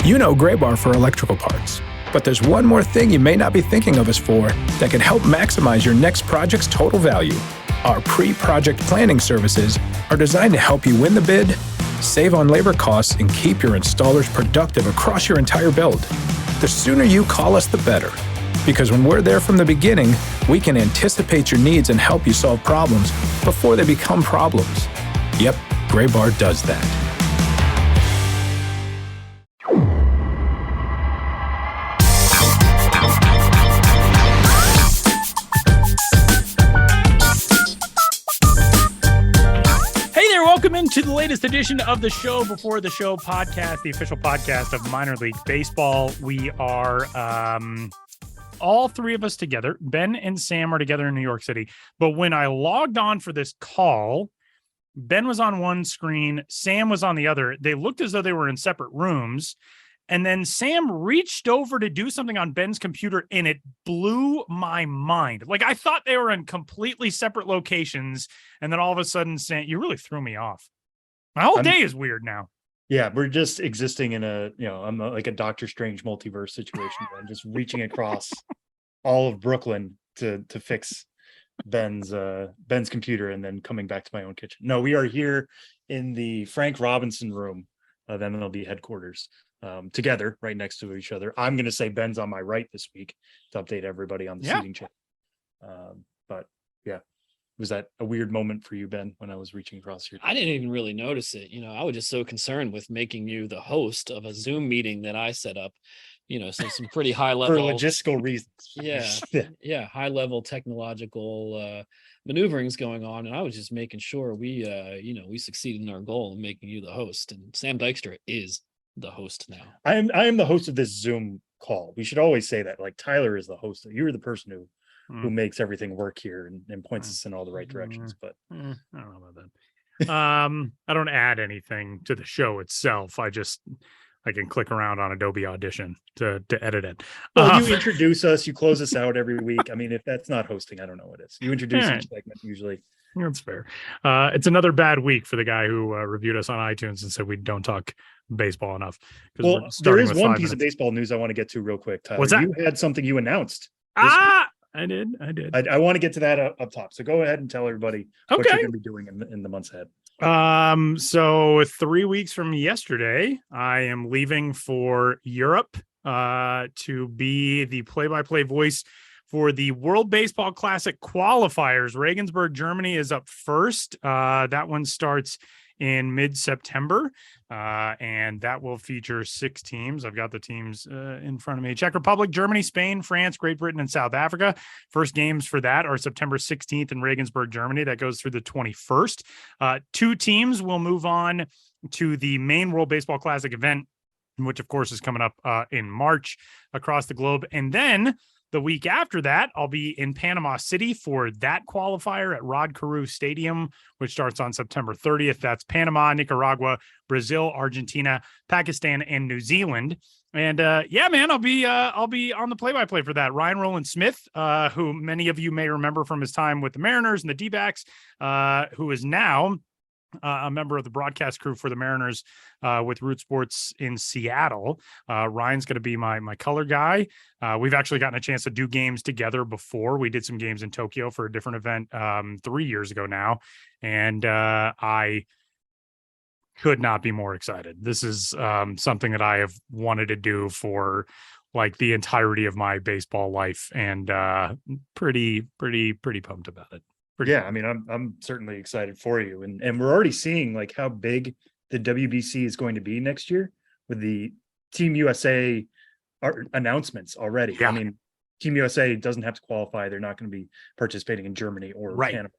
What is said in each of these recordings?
You know Gray Bar for electrical parts, but there's one more thing you may not be thinking of us for that can help maximize your next project's total value. Our pre-project planning services are designed to help you win the bid, save on labor costs, and keep your installers productive across your entire build. The sooner you call us, the better. Because when we're there from the beginning, we can anticipate your needs and help you solve problems before they become problems. Yep, Gray Bar does that. Welcome into the latest edition of the Show Before the Show podcast, the official podcast of minor league baseball. We are all three of us together. Ben and Sam are together in New York City. But when I logged on for this call, Ben was on one screen, Sam was on the other. They looked as though they were in separate rooms. And then Sam reached over to do something on Ben's computer, and it blew my mind. Like, I thought they were in completely separate locations, and then all of a sudden, Sam, you really threw me off. My whole day is weird now. Yeah, we're just existing in I'm like a Doctor Strange multiverse situation. I'm just reaching across all of Brooklyn to fix Ben's computer, and then coming back to my own kitchen. No, we are here in the Frank Robinson room of MLB headquarters. Together right next to each other. I'm going to say Ben's on my right this week to update everybody on the seating chart. But yeah, was that a weird moment for you, Ben, when I was reaching across here? I didn't even really notice it. I was just so concerned with making you the host of a Zoom meeting that I set up, so some pretty high level for logistical reasons. Yeah. High level technological maneuverings going on. And I was just making sure we succeeded in our goal of making you the host. And Sam Dykstra is the host now. I am the host of this Zoom call. We should always say that. Like, Tyler is the host. You're the person who makes everything work here and points us in all the right directions. But I don't know about that. I don't add anything to the show itself. I can click around on Adobe Audition to edit it. Well, you introduce us, you close us out every week. I mean, if that's not hosting, I don't know what is. You introduce each segment usually. That's fair. It's another bad week for the guy who reviewed us on iTunes and said we don't talk baseball enough. Well, there is one piece of baseball news I want to get to real quick, Tyler. What's that? You had something you announced. I did. I want to get to that up top. So go ahead and tell everybody what you're going to be doing in the months ahead. So 3 weeks from yesterday, I am leaving for Europe to be the play-by-play voice for the World Baseball Classic qualifiers. Regensburg, Germany is up first. That one starts in mid-September, and that will feature 6 teams. I've got the teams in front of me. Czech Republic, Germany, Spain, France, Great Britain, and South Africa. First games for that are September 16th in Regensburg, Germany. That goes through the 21st. 2 teams will move on to the main World Baseball Classic event, which, of course, is coming up in March across the globe. And then the week after that, I'll be in Panama City for that qualifier at Rod Carew Stadium, which starts on September 30th. That's Panama, Nicaragua, Brazil, Argentina, Pakistan, and New Zealand. And man, I'll be on the play-by-play for that. Ryan Rowland Smith, who many of you may remember from his time with the Mariners and the D-backs, who is now a member of the broadcast crew for the Mariners with Root Sports in Seattle. Ryan's going to be my color guy. We've actually gotten a chance to do games together before. We did some games in Tokyo for a different event 3 years ago now. And I could not be more excited. This is something that I have wanted to do for like the entirety of my baseball life, and pretty pumped about it. Yeah, I mean, I'm certainly excited for you, and we're already seeing like how big the WBC is going to be next year with the Team USA announcements already. Yeah. I mean, Team USA doesn't have to qualify; they're not going to be participating in Germany or Canada.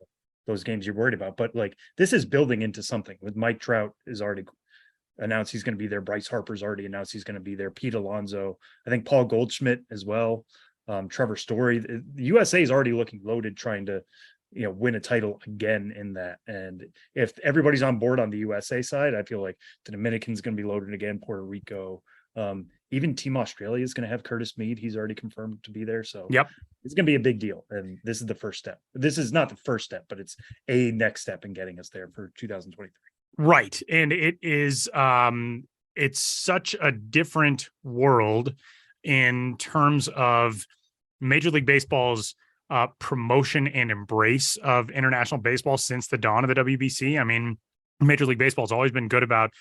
Those games you're worried about, but like this is building into something. With Mike Trout is already announced he's going to be there. Bryce Harper's already announced he's going to be there. Pete Alonso, I think Paul Goldschmidt as well. Trevor Story. The USA is already looking loaded, trying to win a title again in that. And if everybody's on board on the USA side, I feel like the Dominican's going to be loaded again, Puerto Rico, even Team Australia is going to have Curtis Mead. He's already confirmed to be there. So it's going to be a big deal. And this is the first step. This is not the first step, but it's a next step in getting us there for 2023. Right. And it is it's such a different world in terms of Major League Baseball's promotion and embrace of international baseball since the dawn of the WBC. I mean, Major League Baseball has always been good about,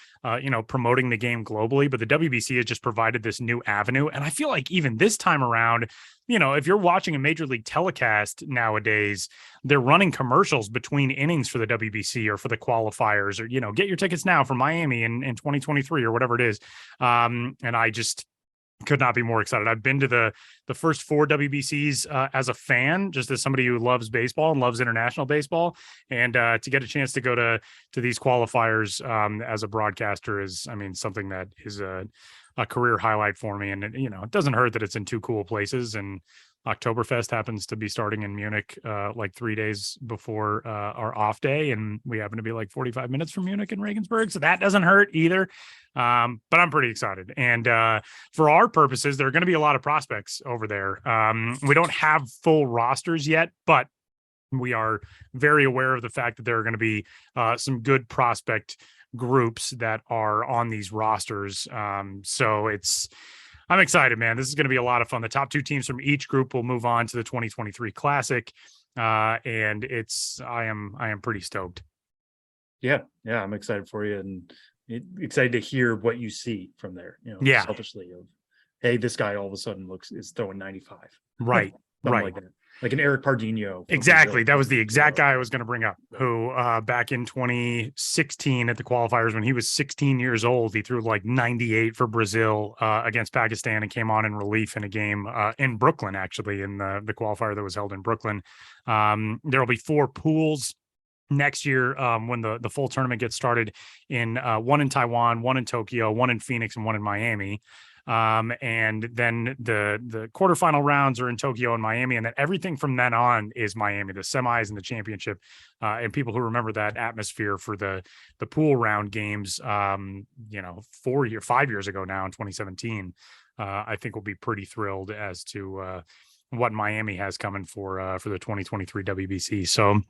promoting the game globally, but the WBC has just provided this new avenue. And I feel like even this time around, if you're watching a Major League telecast nowadays, they're running commercials between innings for the WBC or for the qualifiers, or, get your tickets now for Miami in 2023 or whatever it is. And I just could not be more excited. I've been to the first 4 WBCs as a fan, just as somebody who loves baseball and loves international baseball, and to get a chance to go to these qualifiers as a broadcaster is, something that is a career highlight for me. And it doesn't hurt that it's in 2 cool places, and Oktoberfest happens to be starting in Munich like 3 days before our off day, and we happen to be like 45 minutes from Munich and Regensburg, so that doesn't hurt either. But I'm pretty excited, and for our purposes, there are going to be a lot of prospects over there. We don't have full rosters yet, but we are very aware of the fact that there are going to be some good prospect groups that are on these rosters. So I'm excited, man. This is going to be a lot of fun. The top 2 teams from each group will move on to the 2023 Classic, and I am pretty stoked. Yeah, I'm excited for you, and excited to hear what you see from there. Selfishly, of hey, this guy all of a sudden is throwing 95, right, right. Like an Eric Pardinho. Exactly. That was the exact guy I was going to bring up, who back in 2016 at the qualifiers, when he was 16 years old, he threw like 98 for Brazil against Pakistan and came on in relief in a game in Brooklyn, actually, in the qualifier that was held in Brooklyn. There will be 4 pools next year when the full tournament gets started, in 1 in Taiwan, 1 in Tokyo, 1 in Phoenix, and 1 in Miami. And then the quarterfinal rounds are in Tokyo and Miami, and then everything from then on is Miami, the semis and the championship. And people who remember that atmosphere for the pool round games, 5 years ago now in 2017, I think will be pretty thrilled as to what Miami has coming for the 2023 WBC. So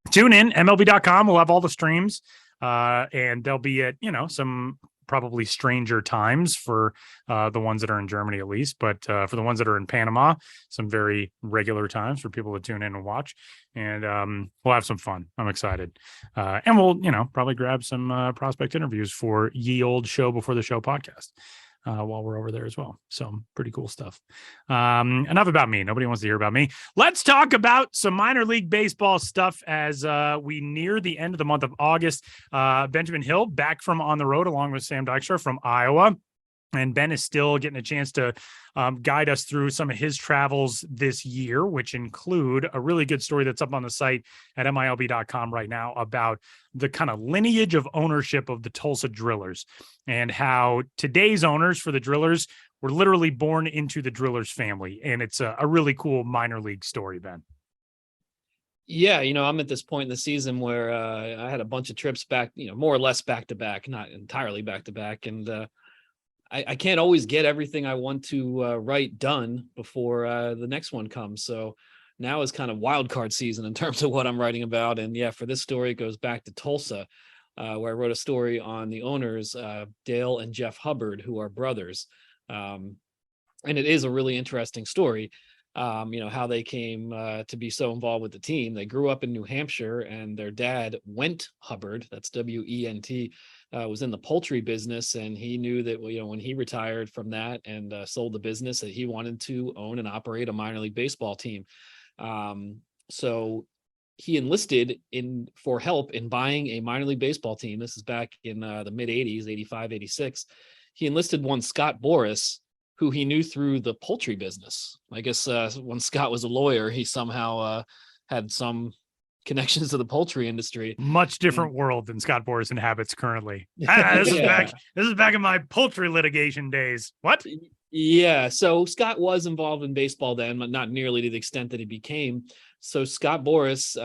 tune in, MLB.com. We'll have all the streams, and they'll be at, some probably stranger times for the ones that are in Germany, at least, but for the ones that are in Panama, some very regular times for people to tune in and watch, and we'll have some fun. I'm excited, and we'll probably grab some prospect interviews for Ye Old Show Before the Show podcast while we're over there as well. So pretty cool stuff. Enough about me. Nobody wants to hear about me. Let's talk about some minor league baseball stuff as we near the end of the month of August. Benjamin Hill back from on the road along with Sam Dykstra from Iowa. And Ben is still getting a chance to guide us through some of his travels this year, which include a really good story that's up on the site at MILB.com right now about the kind of lineage of ownership of the Tulsa Drillers and how today's owners for the Drillers were literally born into the Drillers family. And it's a really cool minor league story, Ben. Yeah, I'm at this point in the season where I had a bunch of trips back, more or less back to back, not entirely back to back. And I can't always get everything I want to write done before the next one comes. So now is kind of wild card season in terms of what I'm writing about. And yeah, for this story, it goes back to Tulsa, where I wrote a story on the owners, Dale and Jeff Hubbard, who are brothers. And it is a really interesting story, how they came to be so involved with the team. They grew up in New Hampshire, and their dad, Went Hubbard, that's W-E-N-T, was in the poultry business, and he knew that when he retired from that and sold the business, that he wanted to own and operate a minor league baseball team. So he enlisted for help in buying a minor league baseball team. This is back in the mid 80s, 85, 86. He enlisted one Scott Boras, who he knew through the poultry business. I guess when Scott was a lawyer, he somehow had some connections to the poultry industry. Much different world than Scott Boras inhabits currently. This is back in my poultry litigation days. What? Yeah. So Scott was involved in baseball then, but not nearly to the extent that he became. So Scott Boras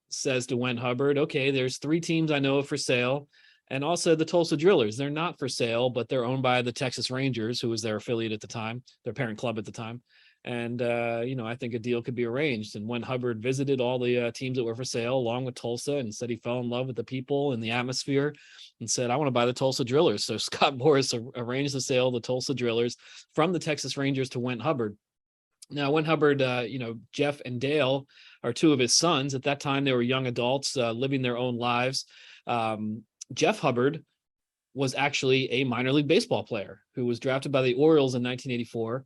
says to Went Hubbard, okay, there's 3 teams I know of for sale. And also the Tulsa Drillers. They're not for sale, but they're owned by the Texas Rangers, who was their affiliate at the time, their parent club at the time. And, I think a deal could be arranged. And when Hubbard visited all the teams that were for sale, along with Tulsa, and said he fell in love with the people and the atmosphere and said, I want to buy the Tulsa Drillers. So Scott Boras arranged the sale of the Tulsa Drillers from the Texas Rangers to Went Hubbard. Now, Went Hubbard, Jeff and Dale are two of his sons. At that time, they were young adults living their own lives. Jeff Hubbard was actually a minor league baseball player who was drafted by the Orioles in 1984,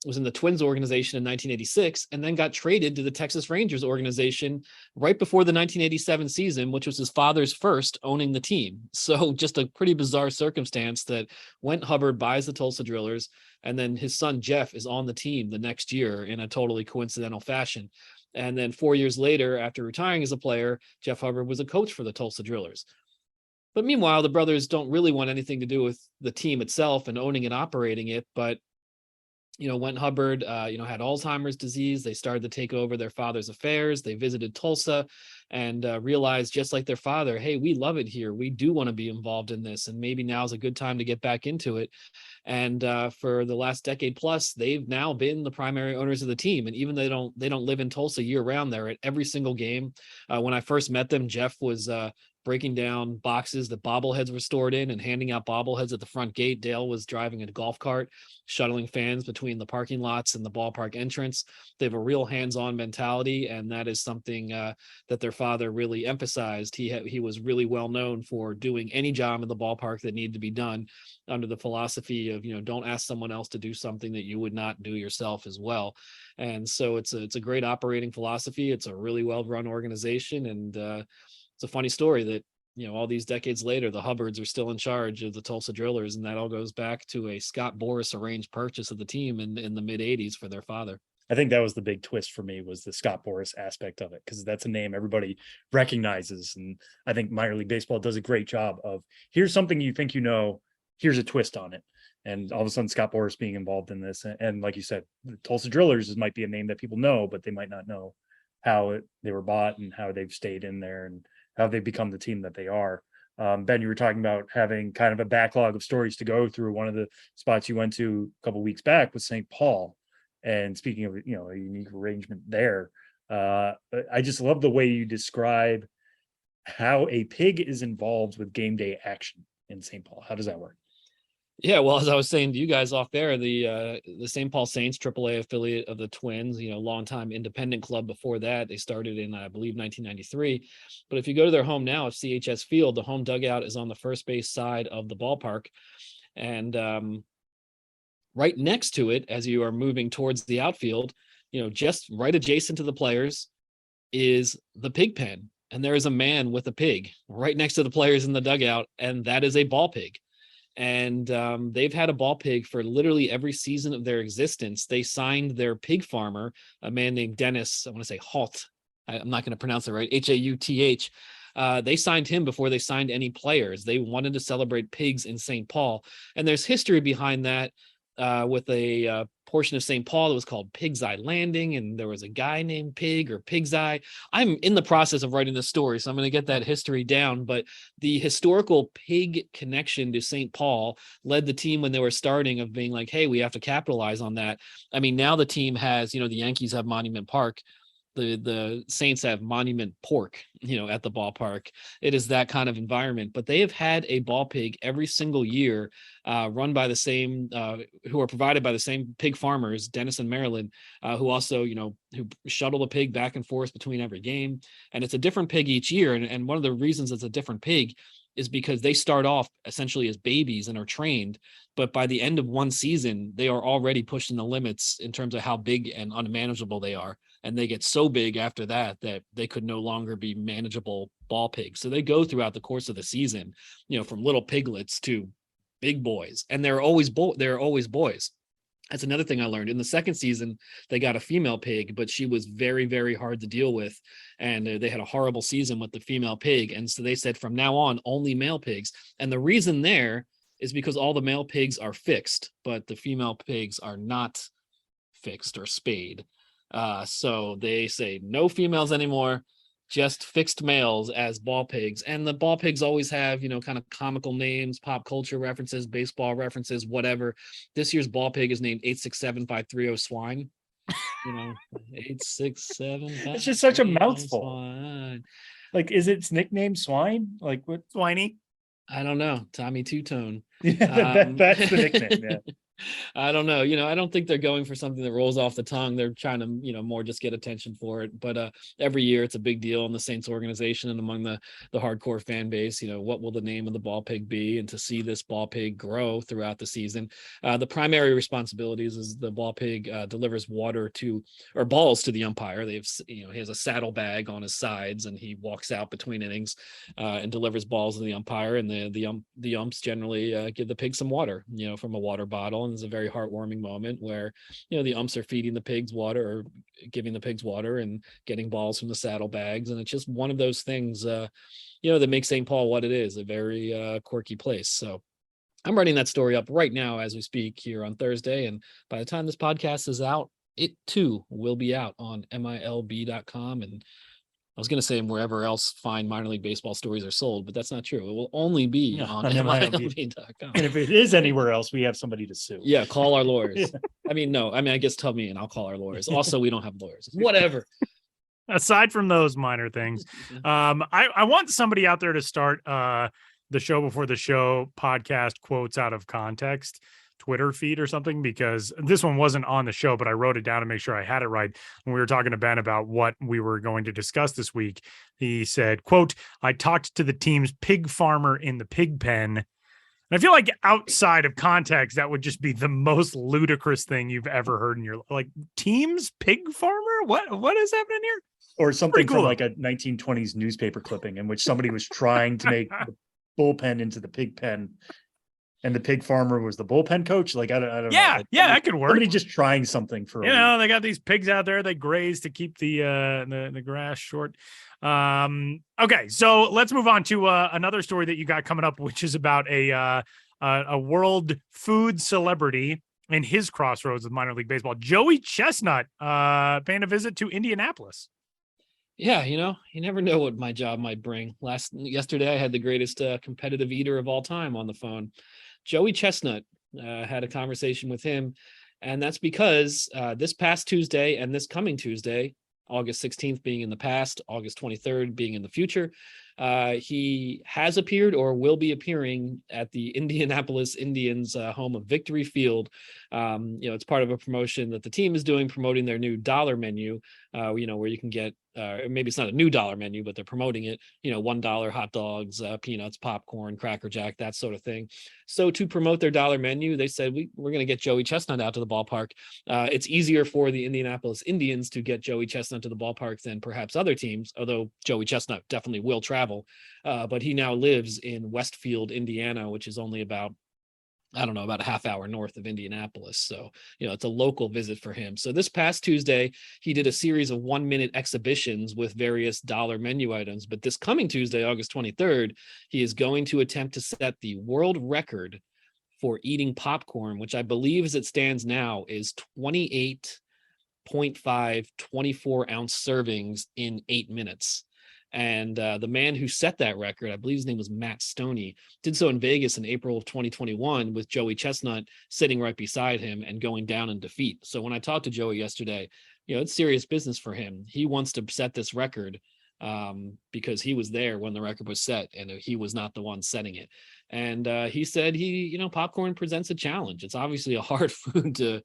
was in the Twins organization in 1986, and then got traded to the Texas Rangers organization right before the 1987 season, which was his father's first owning the team. So just a pretty bizarre circumstance that Went Hubbard buys the Tulsa Drillers, and then his son Jeff is on the team the next year in a totally coincidental fashion. And then 4 years later, after retiring as a player, Jeff Hubbard was a coach for the Tulsa Drillers. But meanwhile, the brothers don't really want anything to do with the team itself and owning and operating it. But, Went Hubbard, had Alzheimer's disease. They started to take over their father's affairs. They visited Tulsa and realized, just like their father, hey, we love it here. We do want to be involved in this. And maybe now's a good time to get back into it. And for the last decade plus, they've now been the primary owners of the team. And even though they don't live in Tulsa year round, they're at every single game. When I first met them, Jeff was breaking down boxes that bobbleheads were stored in and handing out bobbleheads at the front gate. Dale was driving a golf cart, shuttling fans between the parking lots and the ballpark entrance. They have a real hands-on mentality, and that is something that their father really emphasized. He was really well known for doing any job in the ballpark that needed to be done under the philosophy of, don't ask someone else to do something that you would not do yourself as well. And so it's a great operating philosophy. It's a really well-run organization, and it's a funny story that, all these decades later, the Hubbards are still in charge of the Tulsa Drillers, and that all goes back to a Scott Boras arranged purchase of the team in the mid 80s for their father. I think that was the big twist for me, was the Scott Boras aspect of it, because that's a name everybody recognizes. And I think minor league baseball does a great job of, here's something you think, here's a twist on it. And all of a sudden Scott Boras being involved in this. And like you said, the Tulsa Drillers might be a name that people know, but they might not know how they were bought and how they've stayed in there and how they've become the team that they are. Ben, you were talking about having kind of a backlog of stories to go through. One of the spots you went to a couple of weeks back was St. Paul. And speaking of, a unique arrangement there, I just love the way you describe how a pig is involved with game day action in St. Paul. How does that work? Yeah, well, as I was saying to you guys off there, the St. Paul Saints, AAA affiliate of the Twins, longtime independent club before that. They started in, I believe, 1993. But if you go to their home now at CHS Field, the home dugout is on the first base side of the ballpark. And right next to it, as you are moving towards the outfield, just right adjacent to the players is the pig pen. And there is a man with a pig right next to the players in the dugout, and that is a ball pig. And they've had a ball pig for literally every season of their existence. They signed their pig farmer, a man named Dennis, I want to say Halt. I'm not going to pronounce it right, Hauth. They signed him before they signed any players. They wanted to celebrate pigs in St. Paul. And there's history behind that with a portion of St. Paul that was called Pig's Eye Landing, and there was a guy named Pig or Pig's Eye. I'm in the process of writing this story, so I'm going to get that history down, but the historical pig connection to St. Paul led the team when they were starting of being like, hey, we have to capitalize on that. I mean, now the team has, the Yankees have Monument Park. The Saints have Monument Pork, at the ballpark. It is that kind of environment, but they have had a ball pig every single year, run by the same, who are provided by the same pig farmers, Dennis and Maryland, who also, who shuttle the pig back and forth between every game. And it's a different pig each year. And one of the reasons it's a different pig is because they start off essentially as babies and are trained, but by the end of one season, they are already pushing the limits in terms of how big and unmanageable they are. And they get so big after that they could no longer be manageable ball pigs. So they go throughout the course of the season, from little piglets to big boys, and they're always boys. That's another thing I learned. In the second season, they got a female pig, but she was very, very hard to deal with. And they had a horrible season with the female pig. And so they said, from now on, only male pigs. And the reason there is because all the male pigs are fixed, but the female pigs are not fixed or spayed. So they say no females anymore. just fixed males as ball pigs. And the ball pigs always have, kind of comical names, pop culture references, baseball references, whatever. This year's ball pig is named 867530 Swine. 867. It's just such a mouthful. Swine. Like, is its nickname Swine? Like, what? Swiney? I don't know. Tommy Two-Tone. Yeah, that's the nickname. Yeah. I don't know. I don't think they're going for something that rolls off the tongue. They're trying to, more just get attention for it. But every year it's a big deal in the Saints organization and among the hardcore fan base. What will the name of the ball pig be? And to see this ball pig grow throughout the season, the primary responsibilities is the ball pig delivers water or balls to the umpire. He has a saddle bag on his sides and he walks out between innings and delivers balls to the umpire. And the umps generally give the pig some water, from a water bottle. And it's a very heartwarming moment where, the umps are feeding the pigs water or giving the pigs water and getting balls from the saddlebags. And it's just one of those things, that makes St. Paul what it is, a very quirky place. So I'm writing that story up right now as we speak here on Thursday. And by the time this podcast is out, it too will be out on MILB.com. And I was going to say wherever else fine minor league baseball stories are sold, but that's not true. It will only be on MLB.com. And if it is anywhere else, we have somebody to sue. Yeah, call our lawyers. Yeah. I guess tell me and I'll call our lawyers. Also, we don't have lawyers. Whatever. Aside from those minor things, I want somebody out there to start the show before the show podcast quotes out of context Twitter feed or something, because this one wasn't on the show, but I wrote it down to make sure I had it right. When we were talking to Ben about what we were going to discuss this week, he said, quote, "I talked to the team's pig farmer in the pig pen." And I feel like outside of context, that would just be the most ludicrous thing you've ever heard in your like team's pig farmer. What is happening here? Or something cool. From like a 1920s newspaper clipping in which somebody was trying to make the bullpen into the pig pen. And the pig farmer was the bullpen coach. Like, I don't know. Like, that could work. Somebody just trying something for, they got these pigs out there. They graze to keep the grass short. Okay. So let's move on to another story that you got coming up, which is about a world food celebrity in his crossroads with minor league baseball. Joey Chestnut paying a visit to Indianapolis. Yeah, you never know what my job might bring. Yesterday, I had the greatest competitive eater of all time on the phone. Joey Chestnut, had a conversation with him, and that's because this past Tuesday and this coming Tuesday, August 16th being in the past, August 23rd being in the future, he has appeared or will be appearing at the Indianapolis Indians home of Victory Field. It's part of a promotion that the team is doing, promoting their new dollar menu, where you can get, maybe it's not a new dollar menu, but they're promoting it, $1 hot dogs, peanuts, popcorn, Cracker Jack, that sort of thing. So to promote their dollar menu, they said, we're going to get Joey Chestnut out to the ballpark. It's easier for the Indianapolis Indians to get Joey Chestnut to the ballpark than perhaps other teams, although Joey Chestnut definitely will travel. But he now lives in Westfield, Indiana, which is only about a half hour north of Indianapolis. So, it's a local visit for him. So this past Tuesday, he did a series of 1-minute exhibitions with various dollar menu items. But this coming Tuesday, August 23rd, he is going to attempt to set the world record for eating popcorn, which I believe as it stands now is 28.5 24-ounce servings in 8 minutes. And the man who set that record, I believe his name was Matt Stoney, did so in Vegas in April of 2021 with Joey Chestnut sitting right beside him and going down in defeat. So when I talked to Joey yesterday, it's serious business for him. He wants to set this record because he was there when the record was set and he was not the one setting it. And he said popcorn presents a challenge. It's obviously a hard food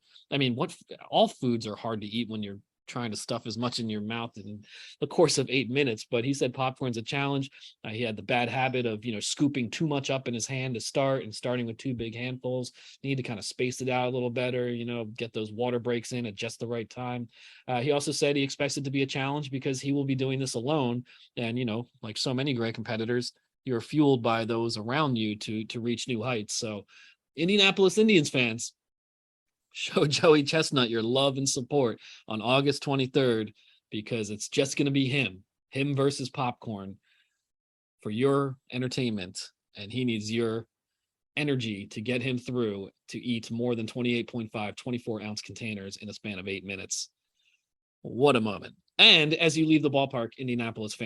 all foods are hard to eat when you're trying to stuff as much in your mouth in the course of 8 minutes, but he said popcorn's a challenge. He had the bad habit of scooping too much up in his hand to start and starting with too big handfuls. Need to kind of space it out a little better, get those water breaks in at just the right time. He also said he expects it to be a challenge because he will be doing this alone, and like so many great competitors, you're fueled by those around you to reach new heights. So Indianapolis Indians fans, show Joey Chestnut your love and support on August 23rd, because it's just going to be him versus popcorn for your entertainment. And he needs your energy to get him through to eat more than 28.5 24-ounce containers in a span of 8 minutes. What a moment. And as you leave the ballpark, Indianapolis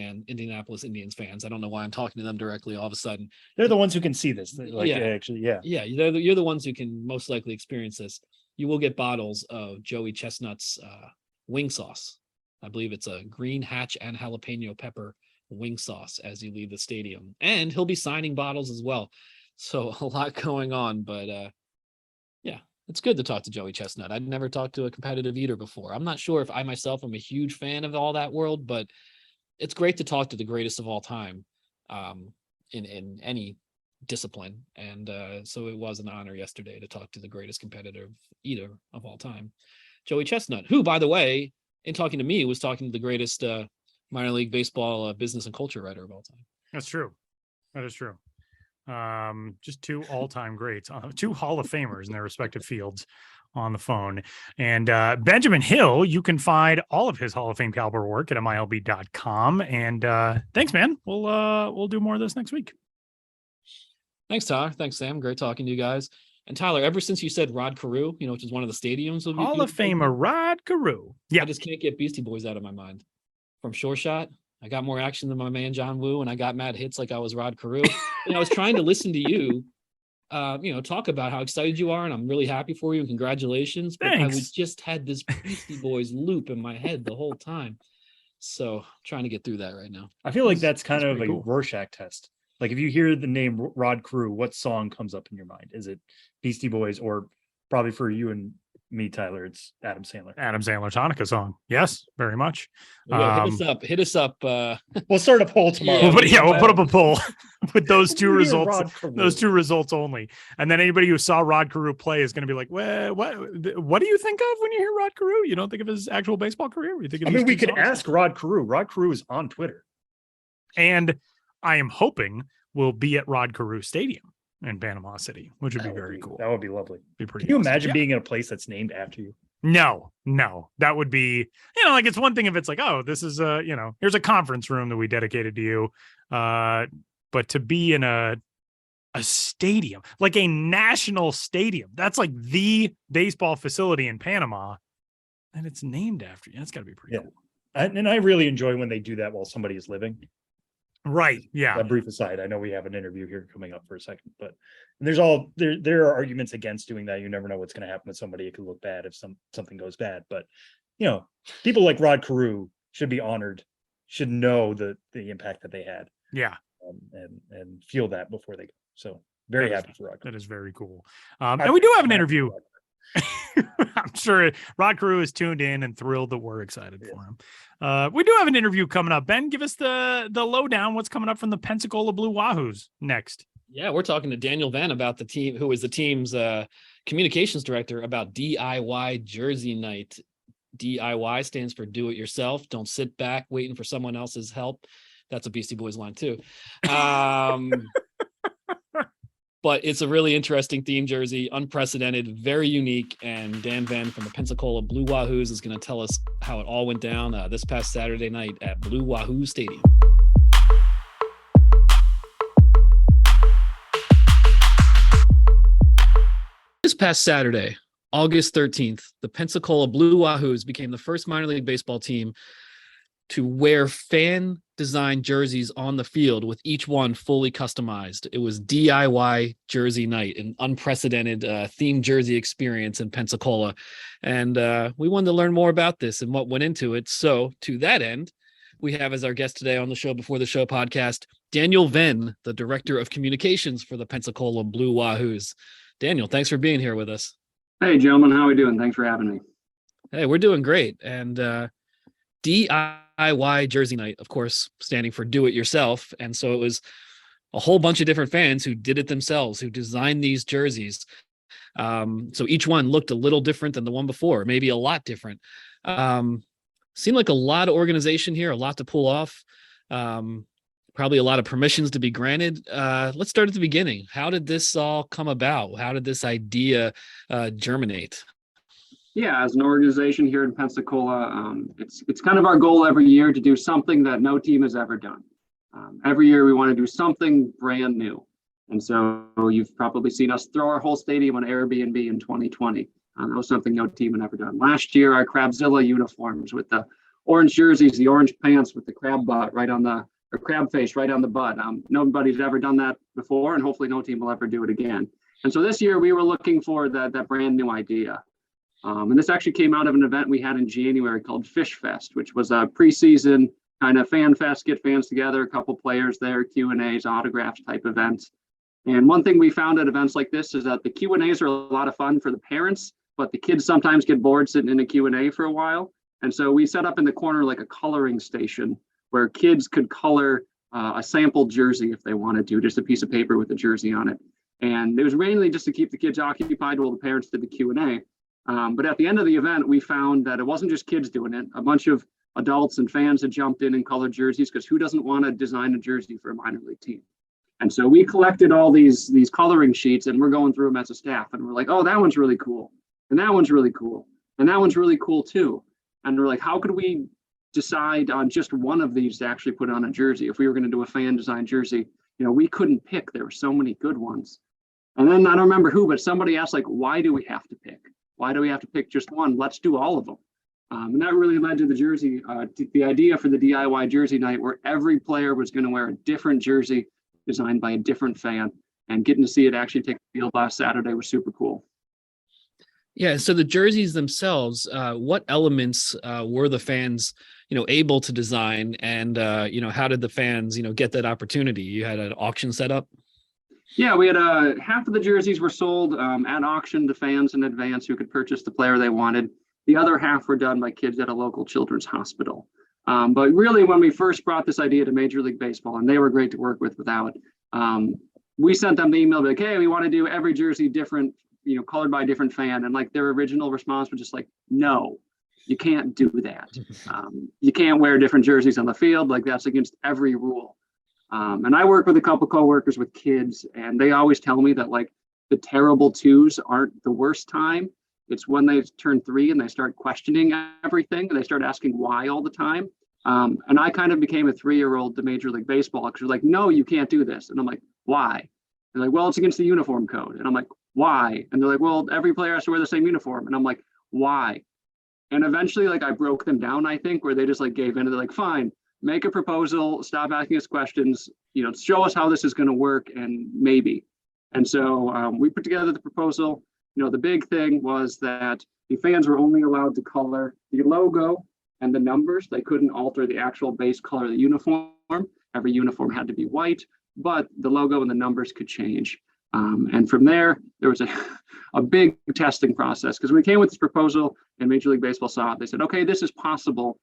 Indians fans, I don't know why I'm talking to them directly all of a sudden. They're the ones who can see this. Like, Yeah. actually, yeah. Yeah, you're the ones who can most likely experience this. You will get bottles of Joey Chestnut's wing sauce. I believe it's a green hatch and jalapeno pepper wing sauce as you leave the stadium. And he'll be signing bottles as well. So a lot going on, but yeah, it's good to talk to Joey Chestnut. I'd never talked to a competitive eater before. I'm not sure if I myself am a huge fan of all that world, but it's great to talk to the greatest of all time in any discipline. And so it was an honor yesterday to talk to the greatest competitive eater of all time, Joey Chestnut, who, by the way, in talking to me, was talking to the greatest minor league baseball business and culture writer of all time. That's true. That is true. Just two all-time greats, two Hall of Famers in their respective fields on the phone. And Benjamin Hill, you can find all of his Hall of Fame caliber work at MILB.com. And thanks, man. We'll do more of this next week. Thanks, Tyler. Thanks, Sam. Great talking to you guys. And Tyler, ever since you said Rod Carew, which is one of the stadiums of Hall of Famer Rod Carew. Yeah, I just can't get Beastie Boys out of my mind. From Sure Shot, I got more action than my man John Woo, and I got mad hits like I was Rod Carew. I was trying to listen to you, talk about how excited you are, and I'm really happy for you, and congratulations. But Thanks. I just had this Beastie Boys loop in my head the whole time. So trying to get through that right now. I feel like that's kind of a cool. Rorschach test. Like if you hear the name Rod Carew, what song comes up in your mind? Is it Beastie Boys, or probably for you and me, Tyler, it's Adam Sandler? Adam Sandler's Hanukkah song. Yes, very much. Hit us up. We'll start a poll tomorrow. We'll put up a poll with those two Hear results. Rod Carew. Those two results only. And then anybody who saw Rod Carew play is going to be like, well, what do you think of when you hear Rod Carew? You don't think of his actual baseball career? You think of we could ask Rod Carew. Rod Carew is on Twitter. And I am hoping we'll be at Rod Carew Stadium in Panama City, which would be very cool. That would be lovely. Be pretty. Can you awesome. imagine being in a place that's named after you? No, that would be, like it's one thing if it's like, oh, this is here's a conference room that we dedicated to you. But to be in a stadium, like a national stadium, that's like the baseball facility in Panama, and it's named after you. That's got to be pretty cool. And I really enjoy when they do that while somebody is living. Right. Yeah. A brief aside. I know we have an interview here coming up for a second, but there are arguments against doing that. You never know what's going to happen with somebody. It could look bad if something goes bad, but people like Rod Carew should be honored, should know the impact that they had. Yeah. And feel that before they go. So very happy for Rod Carew. That is very cool. And we do have an interview. I'm sure Rod Carew is tuned in and thrilled that we're excited for him. We do have an interview coming up. Ben, give us the lowdown. What's coming up from the Pensacola Blue Wahoos next? Yeah, we're talking to Daniel Venn about the team, who is the team's communications director, about DIY Jersey Night. DIY stands for do it yourself. Don't sit back waiting for someone else's help. That's a Beastie Boys line too. But it's a really interesting theme jersey, unprecedented, very unique. And Dan Venn from the Pensacola Blue Wahoos is going to tell us how it all went down this past Saturday night at Blue Wahoo Stadium. This past Saturday, August 13th, the Pensacola Blue Wahoos became the first minor league baseball team to wear fan-designed jerseys on the field, with each one fully customized. It was DIY Jersey Night, an unprecedented themed jersey experience in Pensacola. And we wanted to learn more about this and what went into it. So to that end, we have as our guest today on the Show Before the Show podcast, Daniel Venn, the Director of Communications for the Pensacola Blue Wahoos. Daniel, thanks for being here with us. Hey, gentlemen. How are we doing? Thanks for having me. Hey, we're doing great. And DIY Jersey Night, of course, standing for do it yourself. And so it was a whole bunch of different fans who did it themselves, who designed these jerseys. So each one looked a little different than the one before, maybe a lot different. Seemed like a lot of organization here, a lot to pull off. Probably a lot of permissions to be granted. Let's start at the beginning. How did this all come about? How did this idea germinate? Yeah, as an organization here in Pensacola, it's kind of our goal every year to do something that no team has ever done. Every year we want to do something brand new. And so you've probably seen us throw our whole stadium on Airbnb in 2020. That was something no team had ever done. Last year, our Crabzilla uniforms with the orange jerseys, the orange pants with the crab butt right on the, or crab face right on the butt. Nobody's ever done that before, and hopefully no team will ever do it again. And so this year we were looking for that brand new idea. And this actually came out of an event we had in January called Fish Fest, which was a preseason kind of fan fest, get fans together, a couple players there, Q&As, autographs type events. And one thing we found at events like this is that the Q&As are a lot of fun for the parents, but the kids sometimes get bored sitting in a Q&A for a while. And so we set up in the corner like a coloring station where kids could color a sample jersey if they wanted to, just a piece of paper with a jersey on it. And it was mainly just to keep the kids occupied while the parents did the Q&A. But at the end of the event, we found that it wasn't just kids doing it. A bunch of adults and fans had jumped in and colored jerseys, because who doesn't want to design a jersey for a minor league team? And so we collected all these coloring sheets, and we're going through them as a staff, and we're like, oh, that one's really cool, and that one's really cool, and that one's really cool too. And we're like, how could we decide on just one of these to actually put on a jersey? If we were going to do a fan design jersey, we couldn't pick. There were so many good ones. And then I don't remember who, but somebody asked, like, why do we have to pick? Why do we have to pick just one? Let's do all of them. And that really led to the jersey, the idea for the DIY jersey night, where every player was going to wear a different jersey designed by a different fan, and getting to see it actually take the field last Saturday was super cool. Yeah. So the jerseys themselves, what elements were the fans, able to design, and how did the fans, get that opportunity? You had an auction set up? Yeah, we had half of the jerseys were sold at auction to fans in advance who could purchase the player they wanted. The other half were done by kids at a local children's hospital. But really, when we first brought this idea to Major League Baseball, and they were great to work with without, we sent them the email like, hey, we want to do every jersey different, colored by a different fan. And like their original response was just like, no, you can't do that. You can't wear different jerseys on the field. Like, that's against every rule. And I work with a couple coworkers with kids, and they always tell me that like the terrible twos aren't the worst time. It's when they turn 3 and they start questioning everything, and they start asking why all the time. And I kind of became a 3-year-old to Major League Baseball, because they're like, no, you can't do this. And I'm like, why? They're like, well, it's against the uniform code. And I'm like, why? And they're like, well, every player has to wear the same uniform. And I'm like, why? And eventually, like, I broke them down, I think, where they just like gave in. They're like, fine, make a proposal, stop asking us questions, show us how this is going to work, and maybe. And so we put together the proposal. The big thing was that the fans were only allowed to color the logo and the numbers. They couldn't alter the actual base color of the uniform. Every uniform had to be white, but the logo and the numbers could change. And from there was a big testing process, because when we came with this proposal and Major League Baseball saw it, they said, okay, this is possible,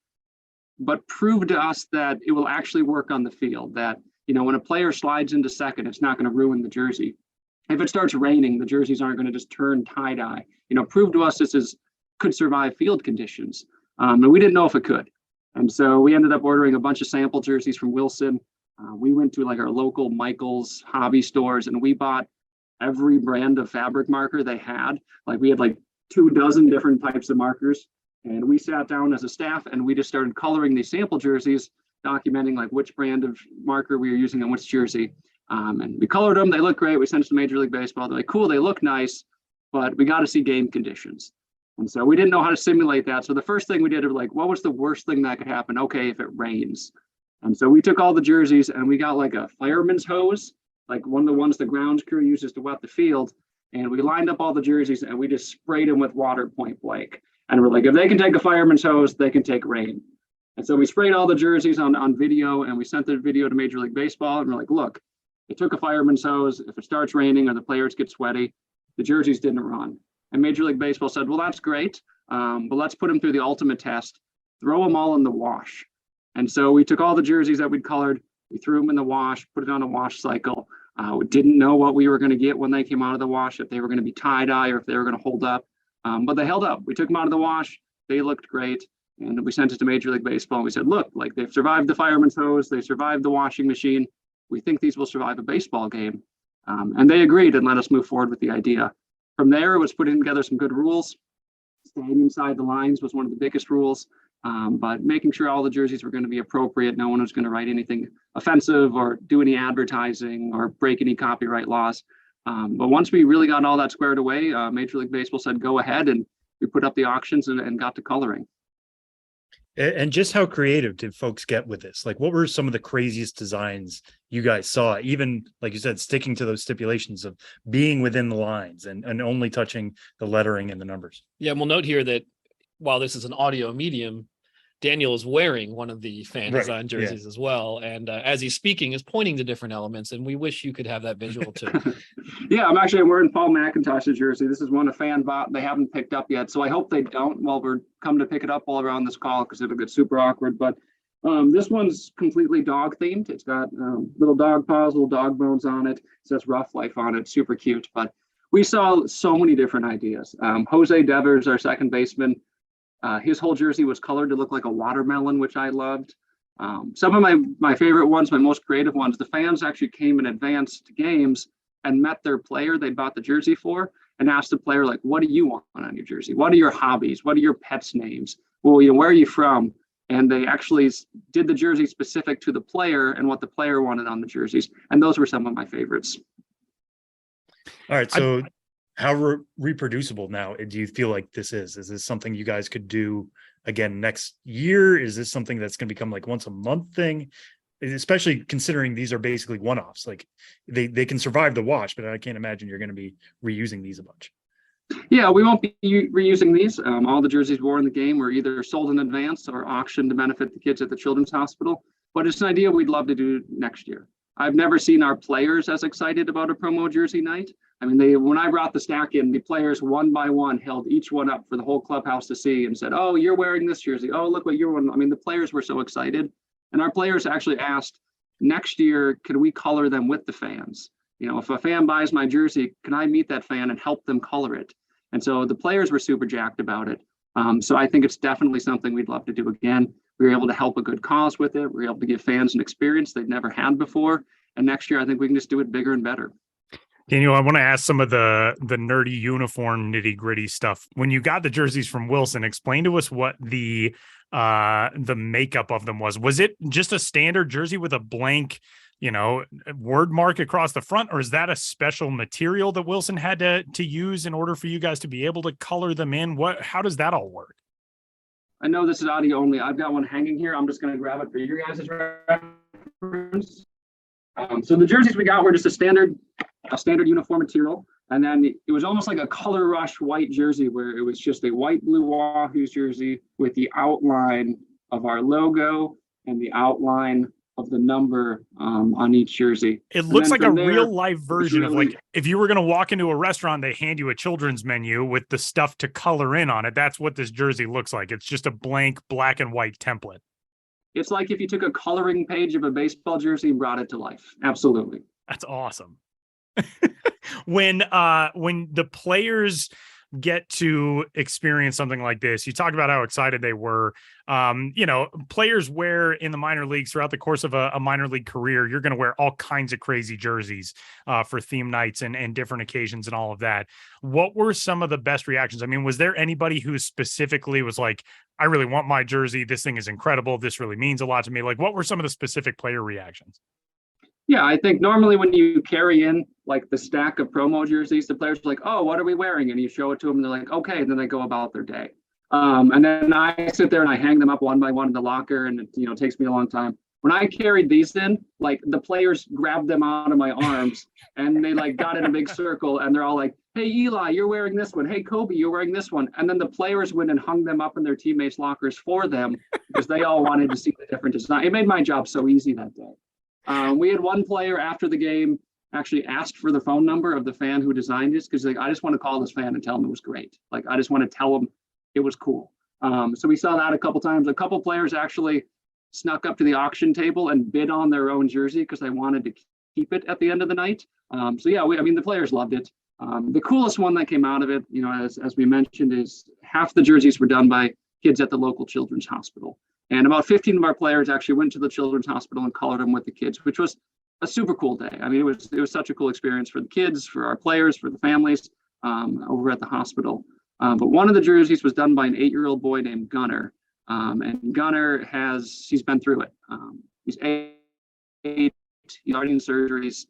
but prove to us that it will actually work on the field, that, when a player slides into second, it's not going to ruin the jersey. If it starts raining, the jerseys aren't going to just turn tie-dye. Prove to us this could survive field conditions. And we didn't know if it could. And so we ended up ordering a bunch of sample jerseys from Wilson. We went to like our local Michael's hobby stores, and we bought every brand of fabric marker they had. Like, we had like 24 different types of markers. And we sat down as a staff, and we just started coloring these sample jerseys, documenting like which brand of marker we were using on which jersey. And we colored them. They look great. We sent it to Major League Baseball. They're like, cool, they look nice, but we got to see game conditions. And so we didn't know how to simulate that. So the first thing we did was like, what was the worst thing that could happen? Okay, if it rains. And so we took all the jerseys, and we got like a fireman's hose, like one of the ones the grounds crew uses to wet the field. And we lined up all the jerseys, and we just sprayed them with water point blank. And we're like, if they can take a fireman's hose, they can take rain. And so we sprayed all the jerseys on video, and we sent the video to Major League Baseball. And we're like, look, it took a fireman's hose. If it starts raining or the players get sweaty, the jerseys didn't run. And Major League Baseball said, well, that's great, but let's put them through the ultimate test, throw them all in the wash. And so we took all the jerseys that we'd colored, we threw them in the wash, put it on a wash cycle. We didn't know what we were going to get when they came out of the wash, if they were going to be tie-dye or if they were going to hold up, but they held up. We took them out of the wash. They looked great. And we sent it to Major League Baseball, and we said, look, like, they've survived the fireman's hose, they survived the washing machine. We think these will survive a baseball game. And they agreed and let us move forward with the idea. From there, it was putting together some good rules. Staying inside the lines was one of the biggest rules, but making sure all the jerseys were going to be appropriate. No one was going to write anything offensive or do any advertising or break any copyright laws. But once we really got all that squared away, Major League Baseball said, go ahead, and we put up the auctions and got to coloring. And just how creative did folks get with this? Like, what were some of the craziest designs you guys saw? Even, like you said, sticking to those stipulations of being within the lines and only touching the lettering and the numbers. Yeah, we'll note here that while this is an audio medium, Daniel is wearing one of the fan design jerseys as well. And as he's speaking, is pointing to different elements. And we wish you could have that visual too. Yeah, I'm actually wearing Paul McIntosh's jersey. This is one a fan bought. They haven't picked up yet. So I hope they don't while we're coming to pick it up while we're on this call, because it'll get super awkward. But this one's completely dog themed. It's got little dog paws, little dog bones on it. It says Rough Life on it. Super cute. But we saw so many different ideas. Jose Devers, our second baseman, his whole jersey was colored to look like a watermelon, which I loved. Some of my favorite ones, my most creative ones, the fans actually came in advance to games and met their player they bought the jersey for and asked the player, like, what do you want on your jersey? What are your hobbies? What are your pets' names? Well, where are you from? And they actually did the jersey specific to the player and what the player wanted on the jerseys. And those were some of my favorites. All right. So how reproducible now do you feel like this is? Is this something you guys could do again next year? Is this something that's going to become like once a month thing? Especially considering these are basically one-offs. Like they can survive the wash, but I can't imagine you're going to be reusing these a bunch. Yeah, we won't be reusing these. All the jerseys worn in the game were either sold in advance or auctioned to benefit the kids at the Children's Hospital. But it's an idea we'd love to do next year. I've never seen our players as excited about a promo jersey night. I mean, when I brought the stack in, the players one by one held each one up for the whole clubhouse to see and said, "Oh, you're wearing this jersey. Oh, look what you're wearing." I mean, the players were so excited. And our players actually asked, next year, could we color them with the fans? You know, if a fan buys my jersey, can I meet that fan and help them color it? And so the players were super jacked about it. So I think it's definitely something we'd love to do again. We were able to help a good cause with it. We were able to give fans an experience they'd never had before. And next year, I think we can just do it bigger and better. Daniel, I want to ask some of the nerdy uniform nitty gritty stuff. When you got the jerseys from Wilson, explain to us what the makeup of them was. Was it just a standard jersey with a blank, word mark across the front, or is that a special material that Wilson had to use in order for you guys to be able to color them in? How does that all work? I know this is audio only. I've got one hanging here. I'm just going to grab it for you guys' reference. So the jerseys we got were just a standard uniform material. And then it was almost like a color rush white jersey where it was just a white blue Wahoo's jersey with the outline of our logo and the outline of the number on each jersey. It looks like a real life version of, like, if you were going to walk into a restaurant, they hand you a children's menu with the stuff to color in on it. That's what this jersey looks like. It's just a blank black and white template. It's like if you took a coloring page of a baseball jersey and brought it to life. Absolutely. That's awesome. When the players get to experience something like this, you talked about how excited they were. Players wear in the minor leagues throughout the course of a minor league career, you're going to wear all kinds of crazy jerseys for theme nights and different occasions and all of that. What were some of the best reactions? I mean, was there anybody who specifically was like, I really want my jersey. This thing is incredible. This really means a lot to me. Like, what were some of the specific player reactions? Yeah, I think normally when you carry in like the stack of promo jerseys, the players are like, oh, what are we wearing? And you show it to them and they're like, okay. And then they go about their day. And then I sit there and I hang them up one by one in the locker, and it takes me a long time. When I carried these in, like the players grabbed them out of my arms and they like got in a big circle and they're all like, hey, Eli, you're wearing this one. Hey, Kobe, you're wearing this one. And then the players went and hung them up in their teammates' lockers for them because they all wanted to see the different design. It made my job so easy that day. We had one player after the game actually asked for the phone number of the fan who designed this because I just want to call this fan and tell him it was great. Like, I just want to tell him it was cool. So we saw that a couple times. A couple players actually snuck up to the auction table and bid on their own jersey because they wanted to keep it at the end of the night. So yeah, the players loved it. The coolest one that came out of it, as we mentioned, is half the jerseys were done by kids at the local children's hospital. And about 15 of our players actually went to the children's hospital and colored them with the kids, which was a super cool day. I mean, it was such a cool experience for the kids, for our players, for the families over at the hospital. But one of the jerseys was done by an 8-year-old boy named Gunner. And Gunner he's been through it. He's 8, he's already in surgeries.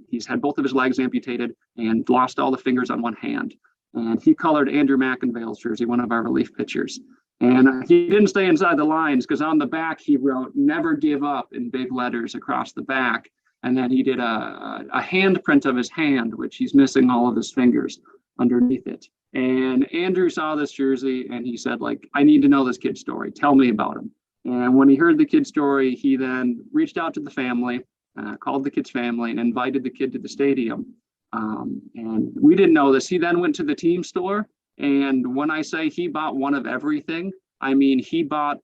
He's had both of his legs amputated and lost all the fingers on one hand. And he colored Andrew McInvale's jersey, one of our relief pitchers. And he didn't stay inside the lines because on the back he wrote "Never give up" in big letters across the back. And then he did a handprint of his hand, which he's missing all of his fingers underneath it. And Andrew saw this jersey and he said, like, I need to know this kid's story. Tell me about him. And when he heard the kid's story, he then reached out to the family, called the kid's family, and invited the kid to the stadium. And we didn't know this. He then went to the team store. And when I say he bought one of everything, I mean, he bought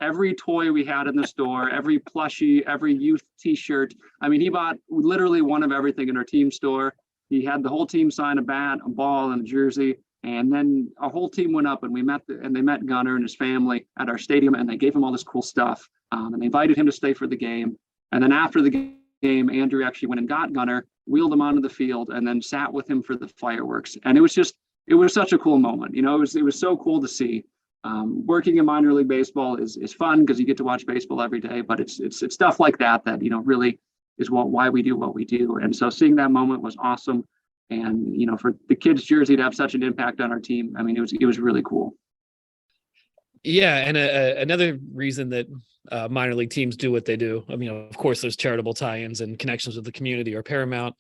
every toy we had in the store, every plushie, every youth t-shirt. I mean, he bought literally one of everything in our team store. He had the whole team sign a bat, a ball, and a jersey. And then our whole team went up and they met Gunnar and his family at our stadium, and they gave him all this cool stuff. And they invited him to stay for the game. And then after the game, Andrew actually went and got Gunnar, wheeled him onto the field, and then sat with him for the fireworks. And it was such a cool moment. You know, it was so cool to see. Working in minor league baseball is fun because you get to watch baseball every day, but it's stuff like that you know really is why we do what we do. And so seeing that moment was awesome. And you know, for the kid's jersey to have such an impact on our team, I mean, it was really cool. Yeah, and another reason that minor league teams do what they do, I mean, of course, there's charitable tie-ins and connections with the community are paramount.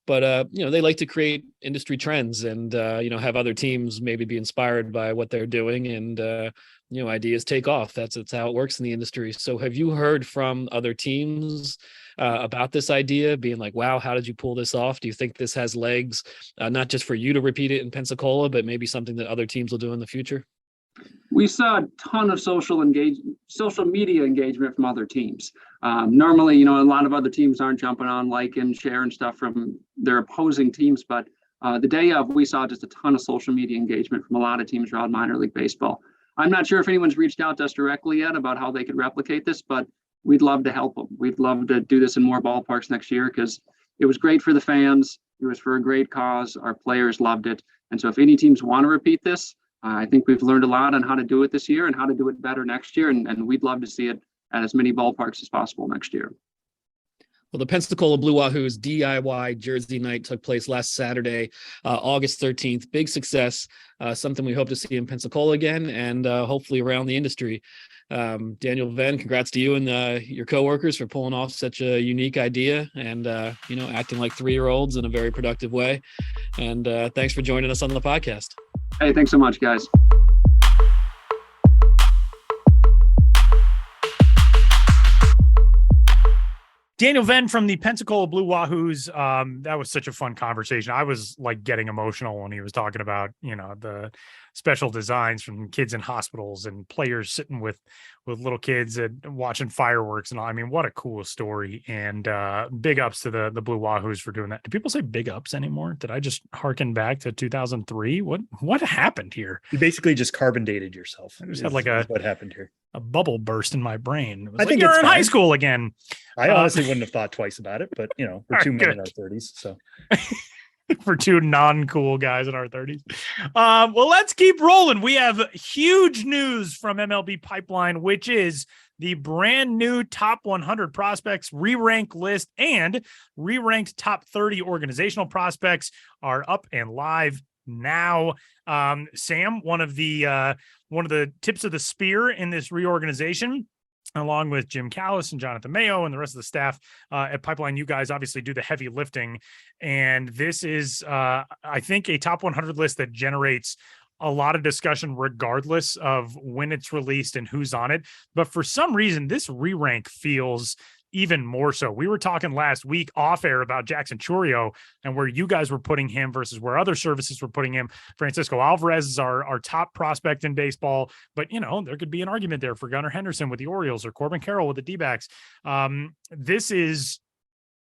But, you know, they like to create industry trends and, you know, have other teams maybe be inspired by what they're doing and, you know, ideas take off. That's how it works in the industry. So have you heard from other teams about this idea being like, wow, how did you pull this off? Do you think this has legs, not just for you to repeat it in Pensacola, but maybe something that other teams will do in the future? We saw a ton of social media engagement from other teams. Normally, you know, a lot of other teams aren't jumping on, like and share and stuff from their opposing teams, but the day of, we saw just a ton of social media engagement from a lot of teams around minor league baseball. I'm not sure if anyone's reached out to us directly yet about how they could replicate this, but we'd love to help them. We'd love to do this in more ballparks next year because it was great for the fans. It was for a great cause. Our players loved it. And so if any teams want to repeat this, I think we've learned a lot on how to do it this year and how to do it better next year. And we'd love to see it at as many ballparks as possible next year. Well, the Pensacola Blue Wahoos DIY Jersey Night took place last Saturday, August 13th. Big success, something we hope to see in Pensacola again and hopefully around the industry. Daniel Venn, congrats to you and your coworkers for pulling off such a unique idea and, you know, acting like 3-year-olds in a very productive way. And thanks for joining us on the podcast. Hey, thanks so much, guys. Daniel Venn from the Pensacola Blue Wahoos. That was such a fun conversation. I was like getting emotional when he was talking about, you know, the special designs from kids in hospitals and players sitting with little kids and watching fireworks and all. I mean, what a cool story. And big ups to the Blue Wahoos for doing that. Do people say big ups anymore? Did I just harken back to 2003? What happened here? You basically just carbon dated yourself. I just had like what happened here. A bubble burst in my brain. It was I like, think you're it's in fine. high school again. I honestly wouldn't have thought twice about it, but you know, we're two men in our 30s, so for two non-cool guys in our 30s. Well, let's keep rolling. We have huge news from MLB Pipeline, which is the brand new top 100 prospects re-rank list and re-ranked top 30 organizational prospects are up and live now. Sam, one of the tips of the spear in this reorganization, along with Jim Callis and Jonathan Mayo and the rest of the staff at Pipeline, you guys obviously do the heavy lifting. And this is, I think, a top 100 list that generates a lot of discussion regardless of when it's released and who's on it. But for some reason, this re-rank feels even more so. We were talking last week off air about Jackson Chourio and where you guys were putting him versus where other services were putting him. Francisco Alvarez is our top prospect in baseball, but you know, there could be an argument there for Gunnar Henderson with the Orioles or Corbin Carroll with the D-backs. This is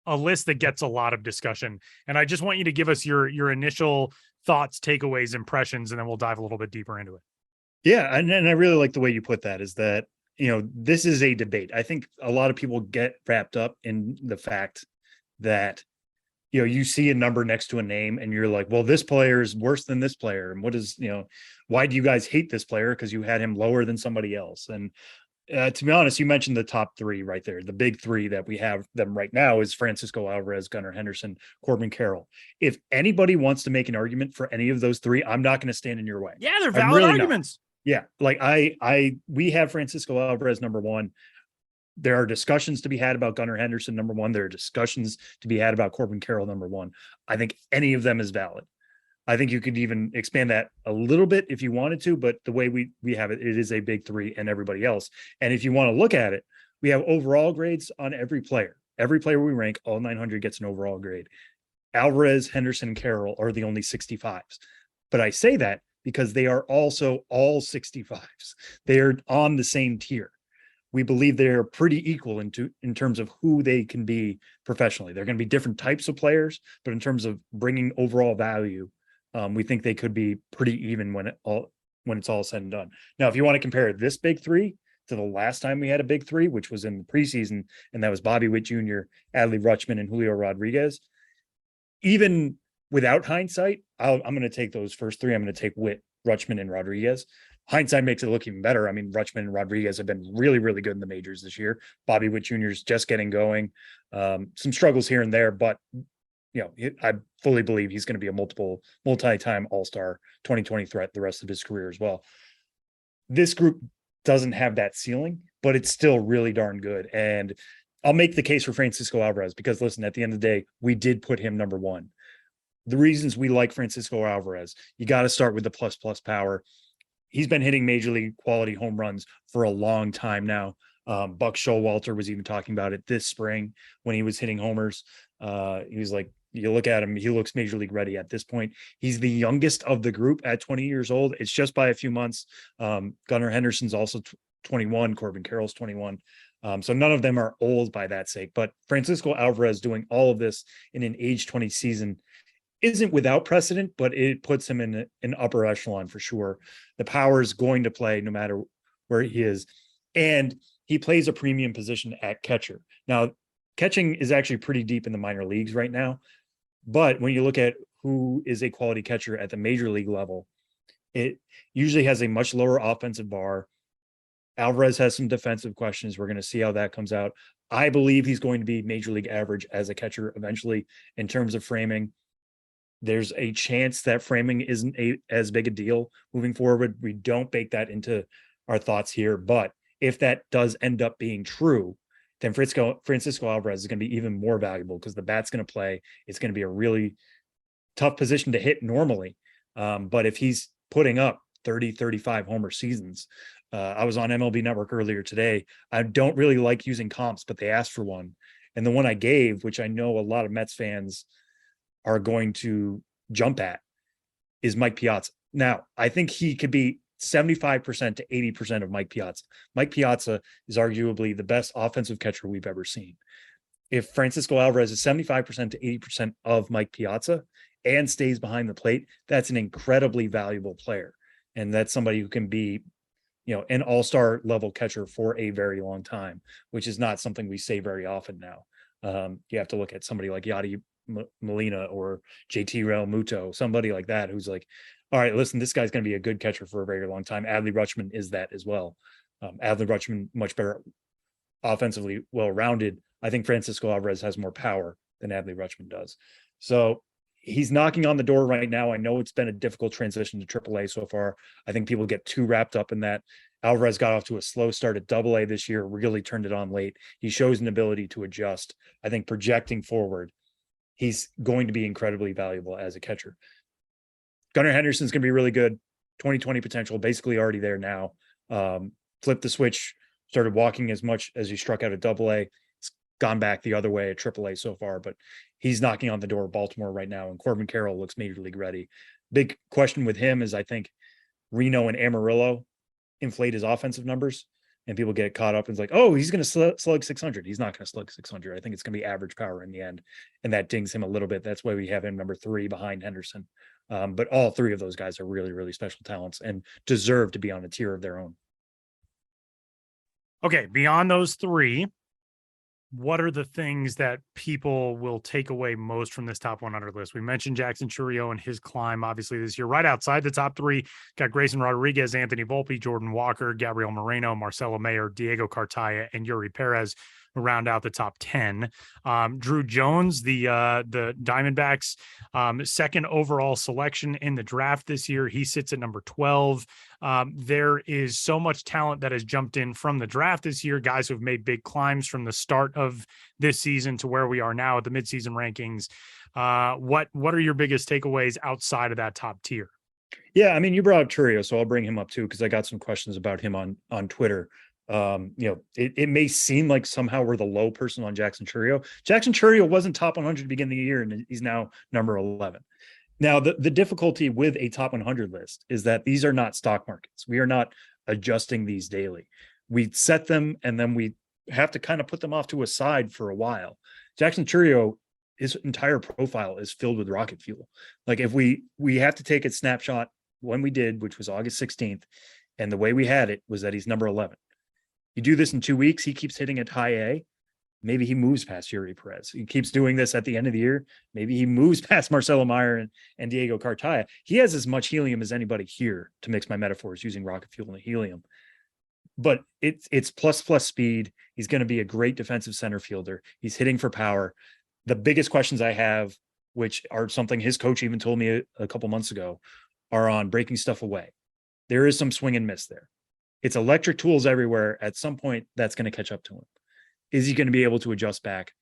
a list that gets a lot of discussion. And I just want you to give us your initial thoughts, takeaways, impressions, and then we'll dive a little bit deeper into it. Yeah. And I really like the way you put that, is that, you know, this is a debate. I think a lot of people get wrapped up in the fact that, you know, you see a number next to a name and you're like, well, this player is worse than this player. And what is, you know, why do you guys hate this player? Because you had him lower than somebody else. And to be honest, you mentioned the top three right there. The big three that we have them right now is Francisco Alvarez, Gunnar Henderson, Corbin Carroll. If anybody wants to make an argument for any of those three, I'm not going to stand in your way. Yeah, they're valid arguments. Yeah, like we have Francisco Alvarez number one. There are discussions to be had about Gunnar Henderson number one. There are discussions to be had about Corbin Carroll number one. I think any of them is valid. I think you could even expand that a little bit if you wanted to, but the way we have it, it is a big three and everybody else. And if you want to look at it, we have overall grades on every player. Every player we rank, all 900 gets an overall grade. Alvarez, Henderson, and Carroll are the only 65s. But I say that because they are also all 65s. They are on the same tier. We believe they're pretty equal in terms of who they can be professionally. They're going to be different types of players, but in terms of bringing overall value, we think they could be pretty even when it's all said and done. Now, if you want to compare this big three to the last time we had a big three, which was in the preseason, and that was Bobby Witt Jr., Adley Rutschman, and Julio Rodriguez, even without hindsight, I'm going to take those first three. I'm going to take Witt, Rutschman, and Rodriguez. Hindsight makes it look even better. I mean, Rutschman and Rodriguez have been really, really good in the majors this year. Bobby Witt Jr. is just getting going. Some struggles here and there, but I fully believe he's going to be a multi-time All-Star 2020 threat the rest of his career as well. This group doesn't have that ceiling, but it's still really darn good. And I'll make the case for Francisco Alvarez because, listen, at the end of the day, we did put him number one. The reasons we like Francisco Alvarez, you got to start with the plus power. He's been hitting major league quality home runs for a long time now. Buck Showalter was even talking about it this spring when he was hitting homers. He was like, you look at him, he looks major league ready at this point. He's the youngest of the group at 20 years old. It's just by a few months. Gunnar Henderson's also 21. Corbin Carroll's 21. So none of them are old by that sake. But Francisco Alvarez doing all of this in an age 20 season isn't without precedent, but it puts him in an upper echelon for sure. The power is going to play no matter where he is. And he plays a premium position at catcher. Now, catching is actually pretty deep in the minor leagues right now. But when you look at who is a quality catcher at the major league level, it usually has a much lower offensive bar. Alvarez has some defensive questions. We're going to see how that comes out. I believe he's going to be major league average as a catcher eventually in terms of framing. There's a chance that framing isn't as big a deal moving forward. We don't bake that into our thoughts here, but if that does end up being true, then Francisco Alvarez is going to be even more valuable because the bat's going to play. It's going to be a really tough position to hit normally. But if he's putting up 30, 35 homer seasons, I was on MLB Network earlier today. I don't really like using comps, but they asked for one. And the one I gave, which I know a lot of Mets fans are going to jump at, is Mike Piazza. Now, I think he could be 75% to 80% of Mike Piazza. Mike Piazza is arguably the best offensive catcher we've ever seen. If Francisco Alvarez is 75% to 80% of Mike Piazza and stays behind the plate, that's an incredibly valuable player. And that's somebody who can be, an all-star level catcher for a very long time, which is not something we say very often now. You have to look at somebody like Yadi Molina or JT Realmuto, somebody like that, who's like, all right, listen, this guy's going to be a good catcher for a very long time. Adley Rutschman is that as well. Adley Rutschman, much better offensively, well-rounded. I think Francisco Alvarez has more power than Adley Rutschman does. So he's knocking on the door right now. I know it's been a difficult transition to AAA so far. I think people get too wrapped up in that. Alvarez got off to a slow start at AA this year, really turned it on late. He shows an ability to adjust. I think projecting forward, he's going to be incredibly valuable as a catcher. Gunnar Henderson's going to be really good. 2020 potential, basically already there now. Flipped the switch, started walking as much as he struck out at AA. It's gone back the other way at AAA so far, but he's knocking on the door of Baltimore right now. And Corbin Carroll looks major league ready. Big question with him is I think Reno and Amarillo inflate his offensive numbers. And people get caught up and it's like, oh, he's going to slug 600. He's not going to slug 600. I think it's going to be average power in the end. And that dings him a little bit. That's why we have him number 3 behind Henderson. But all 3 of those guys are really, really special talents and deserve to be on a tier of their own. Okay. Beyond those 3, what are the things that people will take away most from this top 100 list? We mentioned Jackson Chourio and his climb, obviously, this year. Right outside the top 3, got Grayson Rodriguez, Anthony Volpe, Jordan Walker, Gabriel Moreno, Marcelo Mayer, Diego Cartaya, and Yuri Perez. round out the top 10. Drew Jones, the Diamondbacks second overall selection in the draft this year. He sits at number 12. There is so much talent that has jumped in from the draft this year, guys who have made big climbs from the start of this season to where we are now at the midseason rankings. What are your biggest takeaways outside of that top tier? Yeah, I mean, you brought up Churio, so I'll bring him up too, because I got some questions about him on Twitter. It may seem like somehow we're the low person on Jackson Churio. Jackson Churio wasn't top 100 to begin the year, and he's now number 11. Now, the difficulty with a top 100 list is that these are not stock markets. We are not adjusting these daily. We set them, and then we have to kind of put them off to a side for a while. Jackson Churio, his entire profile is filled with rocket fuel. Like, if we have to take a snapshot when we did, which was August 16th, and the way we had it was that he's number 11. You do this in 2 weeks, he keeps hitting at high A. Maybe he moves past Yuri Perez. He keeps doing this at the end of the year. Maybe he moves past Marcelo Meyer and Diego Cartaya. He has as much helium as anybody here, to mix my metaphors, using rocket fuel and helium. But it's plus speed. He's going to be a great defensive center fielder. He's hitting for power. The biggest questions I have, which are something his coach even told me a couple months ago, are on breaking stuff away. There is some swing and miss there. It's electric tools everywhere. At some point, that's going to catch up to him. Is he going to be able to adjust back?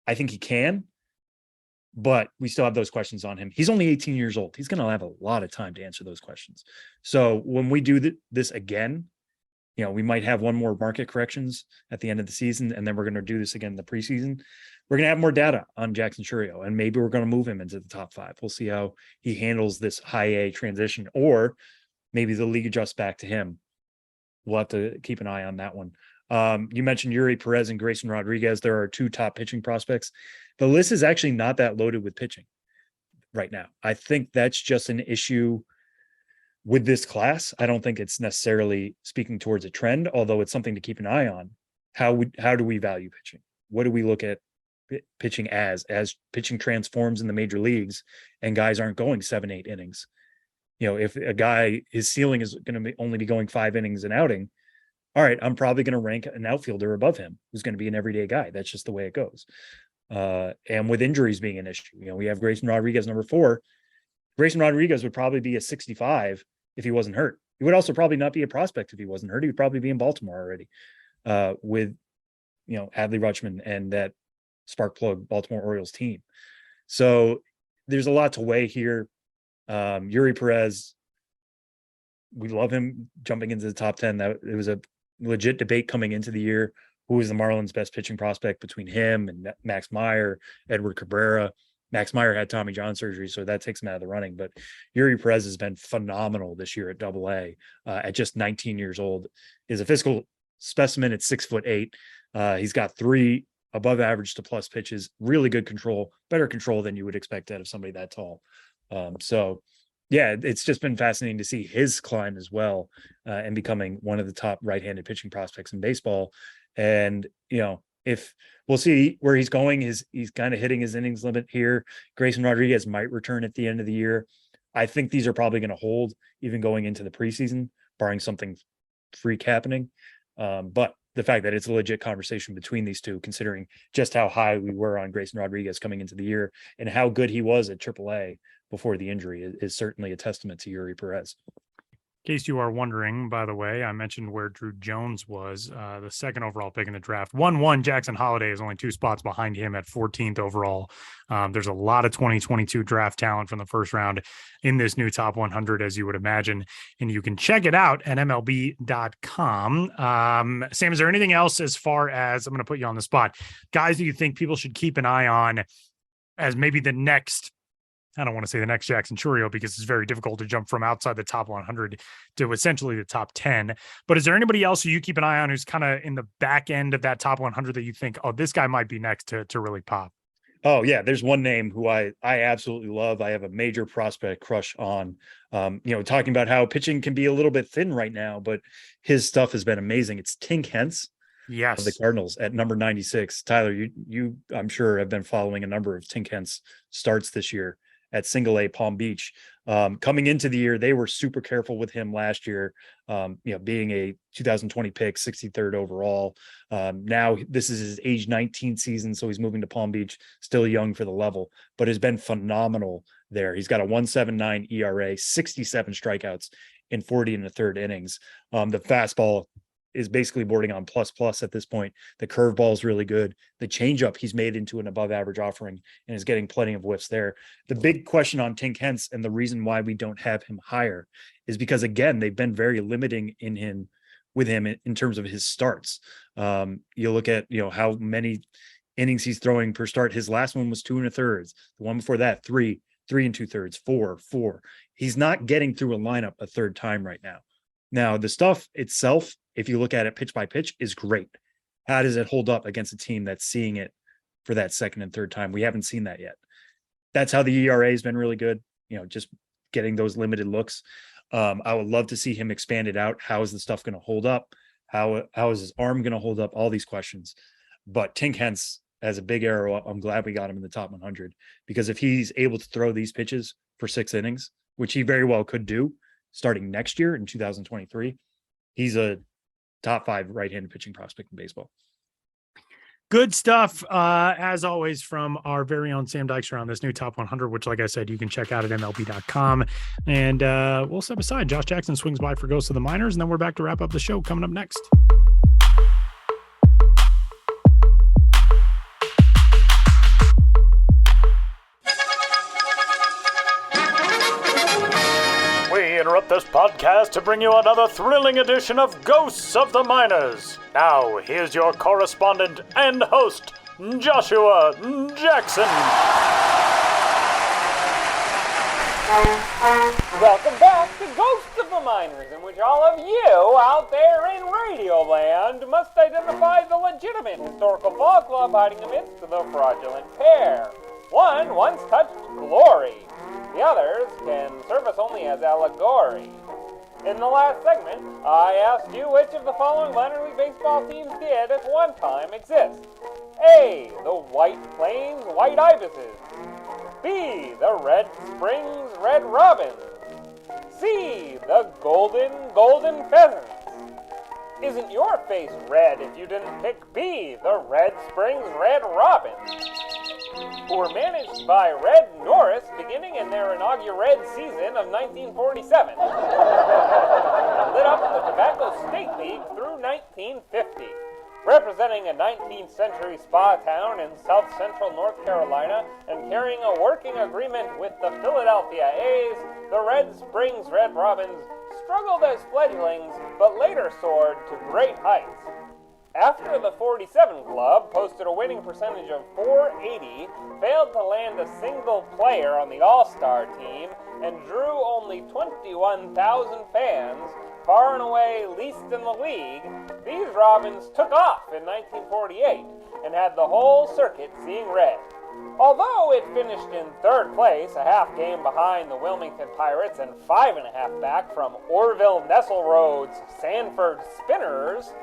I think he can, but we still have those questions on him. He's only 18 years old. He's going to have a lot of time to answer those questions. So when we do this again, we might have one more market corrections at the end of the season, and then we're going to do this again in the preseason. We're going to have more data on Jackson Churio, and maybe we're going to move him into the top 5. We'll see how he handles this high A transition, or maybe the league adjusts back to him. We'll have to keep an eye on that one. You mentioned Yuri Perez and Grayson Rodriguez. There are 2 top pitching prospects. The list is actually not that loaded with pitching right now. I think that's just an issue with this class. I don't think it's necessarily speaking towards a trend, although it's something to keep an eye on. How do we value pitching? What do we look at pitching as pitching transforms in the major leagues and guys aren't going 7-8 innings? If a guy, his ceiling is going to only be going 5 innings an outing, all right, I'm probably going to rank an outfielder above him who's going to be an everyday guy. That's just the way it goes. And with injuries being an issue, we have Grayson Rodriguez, number 4. Grayson Rodriguez would probably be a 65 if he wasn't hurt. He would also probably not be a prospect if he wasn't hurt. He would probably be in Baltimore already, with, Adley Rutschman and that spark plug Baltimore Orioles team. So there's a lot to weigh here. Yuri Perez, we love him jumping into the top 10. That it was a legit debate coming into the year. Who was the Marlins' best pitching prospect between him and Max Meyer, Edward Cabrera? Max Meyer had Tommy John surgery, so that takes him out of the running. But Yuri Perez has been phenomenal this year at AA. At just 19 years old, is a physical specimen at 6'8". He's got 3 above average to plus pitches, really good control, better control than you would expect out of somebody that tall. So yeah, it's just been fascinating to see his climb as well, and becoming one of the top right-handed pitching prospects in baseball. And, if we'll see where he's going, he's kind of hitting his innings limit here. Grayson Rodriguez might return at the end of the year. I think these are probably going to hold even going into the preseason, barring something freak happening. But the fact that it's a legit conversation between these two, considering just how high we were on Grayson Rodriguez coming into the year and how good he was at AAA before the injury, is certainly a testament to Yuri Perez. In case you are wondering, by the way, I mentioned where Drew Jones was, the second overall pick in the draft. 1-1, Jackson Holiday is only 2 spots behind him at 14th overall. There's a lot of 2022 draft talent from the first round in this new top 100, as you would imagine, and you can check it out at MLB.com. Sam, is there anything else as far as, I'm going to put you on the spot, guys that you think people should keep an eye on as maybe the next, I don't want to say the next Jackson Churio, because it's very difficult to jump from outside the top 100 to essentially the top 10. But is there anybody else who you keep an eye on who's kind of in the back end of that top 100 that you think, oh, this guy might be next to really pop? Oh yeah, there's one name who I absolutely love. I have a major prospect crush on. Talking about how pitching can be a little bit thin right now, but his stuff has been amazing. It's Tink Hence. Yes. Of the Cardinals at number 96. Tyler, you I'm sure have been following a number of Tink Hence starts this year at Single A Palm Beach. Coming into the year, they were super careful with him last year, being a 2020 pick, 63rd overall. Now this is his age 19 season, so he's moving to Palm Beach, still young for the level, but has been phenomenal there. He's got a 1.79 ERA, 67 strikeouts in 40 and a third innings. The fastball is basically bordering on plus at this point. The curveball is really good. The changeup he's made into an above average offering and is getting plenty of whiffs there. The big question on Tink Hence and the reason why we don't have him higher is because, again, they've been very limiting with him in terms of his starts. You look at, how many innings he's throwing per start. His last one was 2 1/3. The one before that, 3 2/3, 4. He's not getting through a lineup a third time right now. Now, the stuff itself, if you look at it pitch by pitch, is great. How does it hold up against a team that's seeing it for that second and third time? We haven't seen that yet. That's how the ERA has been really good, just getting those limited looks. I would love to see him expand it out. How is the stuff going to hold up? How is his arm going to hold up? All these questions. But Tink Hence has a big arrow up. I'm glad we got him in the top 100, because if he's able to throw these pitches for 6 innings, which he very well could do starting next year in 2023, he's a top 5 right-handed pitching prospect in baseball. Good stuff, as always, from our very own Sam Dykstra on this new Top 100, which, like I said, you can check out at MLB.com. And we'll step aside. Josh Jackson swings by for Ghosts of the Minors, and then we're back to wrap up the show coming up next. Interrupt this podcast to bring you another thrilling edition of Ghosts of the Minors. Now, here's your correspondent and host, Joshua Jackson. Welcome back to Ghosts of the Minors, in which all of you out there in Radio Land must identify the legitimate historical ball club hiding amidst the fraudulent pair. One once touched glory. The others can serve us only as allegory. In the last segment, I asked you which of the following minor league baseball teams did at one time exist. A, the White Plains White Ibises. B, the Red Springs Red Robins. C, the Golden Pheasants. Isn't your face red if you didn't pick B, the Red Springs Red Robins, who were managed by Red Norris beginning in their inaugural season of 1947, and lit up the Tobacco State League through 1950. Representing a 19th century spa town in south central North Carolina and carrying a working agreement with the Philadelphia A's, the Red Springs Red Robins struggled as fledglings but later soared to great heights. After the 47 club posted a winning percentage of .480, failed to land a single player on the All-Star team, and drew only 21,000 fans, far and away least in the league, these Robins took off in 1948 and had the whole circuit seeing red. Although it finished in third place, a half game behind the Wilmington Pirates and 5.5 back from Orville Nesselrode's Sanford Spinners,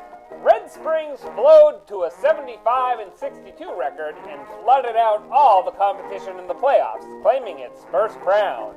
Red Springs flowed to a 75-62 record and flooded out all the competition in the playoffs, claiming its first crown.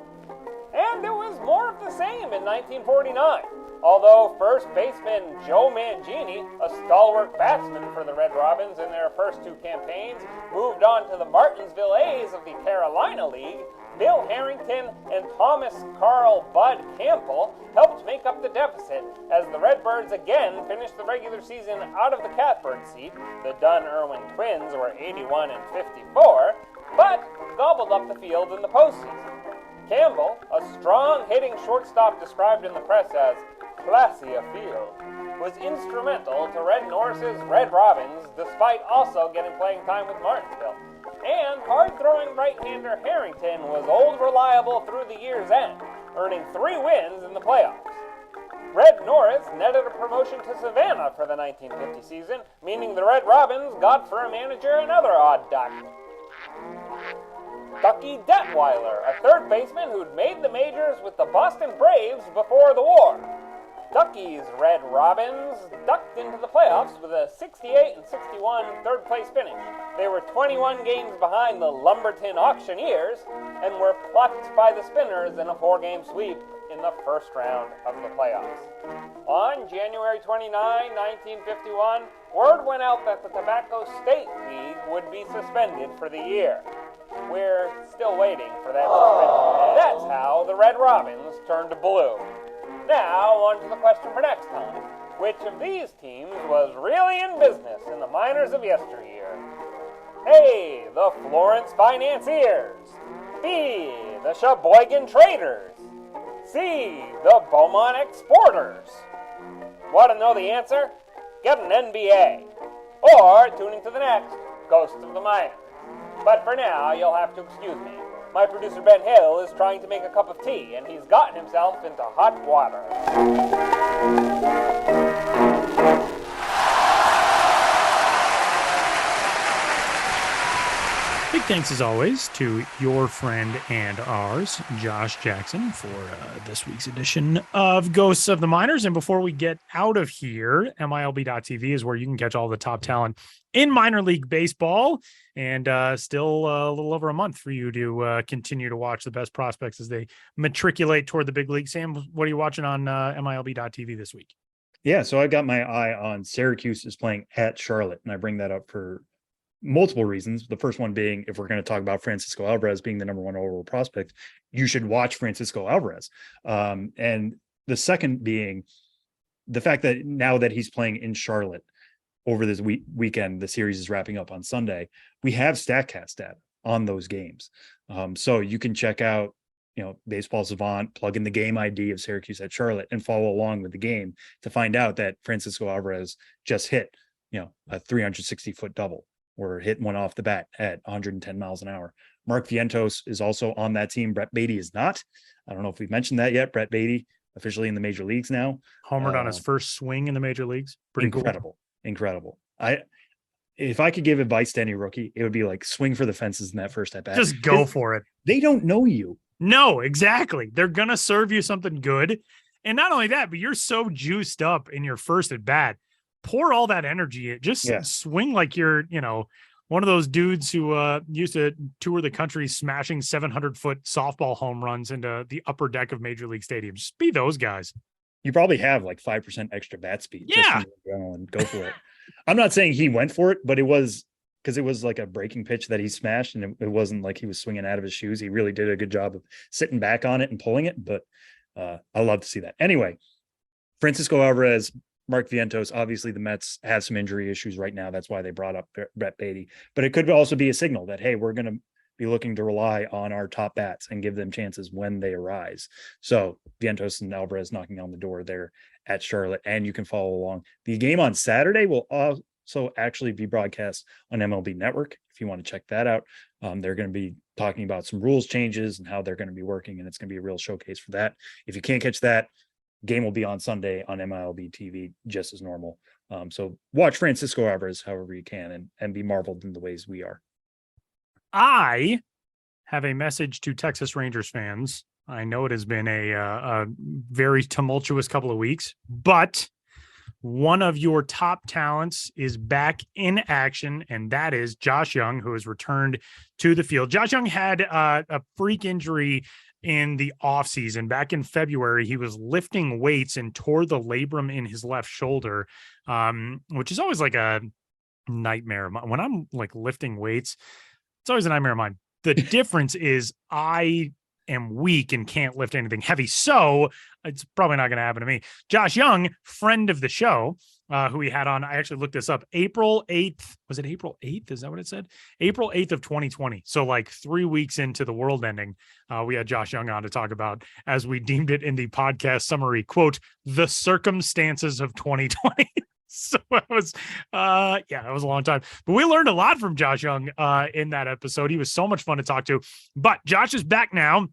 And it was more of the same in 1949. Although first baseman Joe Mangini, a stalwart batsman for the Red Robins in their first 2 campaigns, moved on to the Martinsville A's of the Carolina League, Bill Harrington and Thomas Carl Bud Campbell helped make up the deficit as the Redbirds again finished the regular season out of the catbird seat. The Dunn-Irwin Twins were 81-54, but gobbled up the field in the postseason. Campbell, a strong-hitting shortstop described in the press as classy afield, was instrumental to Red Norris's Red Robins, despite also getting playing time with Martinsville. And hard-throwing right-hander Harrington was old reliable through the year's end, earning 3 wins in the playoffs. Red Norris netted a promotion to Savannah for the 1950 season, meaning the Red Robins got for a manager another odd duck. Ducky Detweiler, a third baseman who'd made the majors with the Boston Braves before the war. Ducky's Red Robins ducked into the playoffs with a 68-61 third-place finish. They were 21 games behind the Lumberton Auctioneers and were plucked by the Spinners in a 4-game sweep in the first round of the playoffs. On January 29, 1951, word went out that the Tobacco State League would be suspended for the year. We're still waiting for that suspension. That's how the Red Robins turned blue. Now, on to the question for next time. Which of these teams was really in business in the minors of yesteryear? A, the Florence Financiers. B, the Sheboygan Traders. C, the Beaumont Exporters. Want to know the answer? Get an NBA. Or tune into the next Ghosts of the Minors. But for now, you'll have to excuse me. My producer Ben Hill is trying to make a cup of tea, and he's gotten himself into hot water. Big thanks, as always, to your friend and ours, Josh Jackson, for this week's edition of Ghosts of the Minors. And before we get out of here, MILB.TV is where you can catch all the top talent in minor league baseball, and still a little over a month for you to continue to watch the best prospects as they matriculate toward the big league. Sam, what are you watching on MILB.TV this week? Yeah, so I got my eye on Syracuse is playing at Charlotte, and I bring that up for multiple reasons. The first one being, if we're going to talk about Francisco Alvarez being the number one overall prospect, you should watch Francisco Alvarez. And the second being the fact that now that he's playing in Charlotte over this weekend, the series is wrapping up on Sunday, we have StatCast data on those games. So you can check out, Baseball Savant, plug in the game ID of Syracuse at Charlotte and follow along with the game to find out that Francisco Alvarez just hit, a 360-foot double, or hit one off the bat at 110 miles an hour. Mark Vientos is also on that team. Brett Beatty is not. I don't know if we've mentioned that yet. Brett Beatty officially in the major leagues now. Homered on his first swing in the major leagues. Pretty incredible. Cool. Incredible. If I could give advice to any rookie, it would be like swing for the fences in that first at bat. Just go for it. They don't know you. No, exactly. They're going to serve you something good. And not only that, but you're so juiced up in your first at bat. Pour all that energy in. Just swing like you're, one of those dudes who used to tour the country smashing 700-foot softball home runs into the upper deck of major league stadiums. Just be those guys. You probably have like 5% extra bat speed. Yeah. Just from the adrenaline. Go for it. I'm not saying he went for it, but it was because it was like a breaking pitch that he smashed, and it wasn't like he was swinging out of his shoes. He really did a good job of sitting back on it and pulling it, but I love to see that. Anyway, Francisco Alvarez, Mark Vientos, obviously the Mets have some injury issues right now. That's why they brought up Brett Beatty. But it could also be a signal that, hey, we're going to be looking to rely on our top bats and give them chances when they arise. So Vientos and Alvarez knocking on the door there at Charlotte, and you can follow along. The game on Saturday will also actually be broadcast on MLB Network if you want to check that out. They're going to be talking about some rules changes and how they're going to be working, and it's going to be a real showcase for that. If you can't catch that, game will be on Sunday on MLB TV just as normal. So watch Francisco Alvarez however you can and be marveled in the ways we are. I have a message to Texas Rangers fans. I know it has been a very tumultuous couple of weeks, but one of your top talents is back in action, and that is Josh Young, who has returned to the field. Josh Young had a freak injury in the offseason. Back in February, he was lifting weights and tore the labrum in his left shoulder, which is always like a nightmare. When I'm like lifting weights, it's always a nightmare of mine. The difference is I am weak and can't lift anything heavy, so it's probably not going to happen to me. Josh Young, friend of the show, who we had on, I actually looked this up, April 8th. Was it April 8th? Is that what it said? April 8th of 2020. So like 3 weeks into the world ending, we had Josh Young on to talk about, as we deemed it in the podcast summary, quote, the circumstances of 2020. So it was, it was a long time, but we learned a lot from Josh Young in that episode. He was so much fun to talk to, but Josh is back now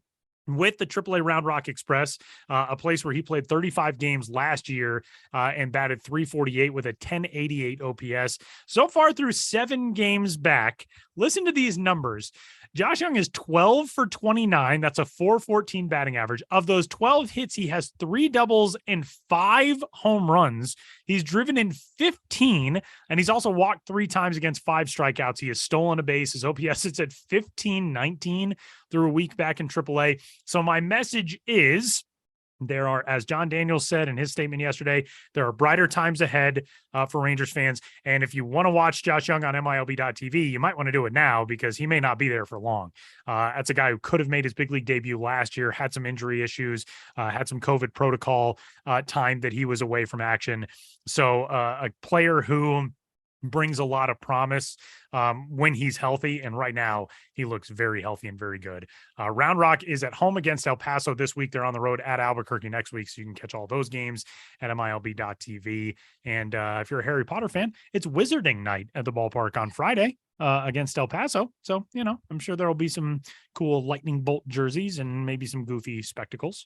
with the AAA Round Rock Express, a place where he played 35 games last year and batted .348 with a 1088 OPS. So far through 7 games back, listen to these numbers. Josh Young is 12 for 29. That's a 414 batting average. Of those 12 hits, he has 3 doubles and 5 home runs. He's driven in 15, and he's also walked 3 times against 5 strikeouts. He has stolen a base. His OPS sits at 1519 through a week back in AAA. So my message is, there are, as John Daniels said in his statement yesterday, there are brighter times ahead for Rangers fans. And if you want to watch Josh Young on MLB.tv, you might want to do it now because he may not be there for long. That's a guy who could have made his big league debut last year, had some injury issues, had some COVID protocol time that he was away from action. So a player who brings a lot of promise when he's healthy. And right now he looks very healthy and very good. Round Rock is at home against El Paso this week. They're on the road at Albuquerque next week. So you can catch all those games at MILB.tv. And if you're a Harry Potter fan, it's Wizarding night at the ballpark on Friday against El Paso. So, you know, I'm sure there'll be some cool lightning bolt jerseys and maybe some goofy spectacles.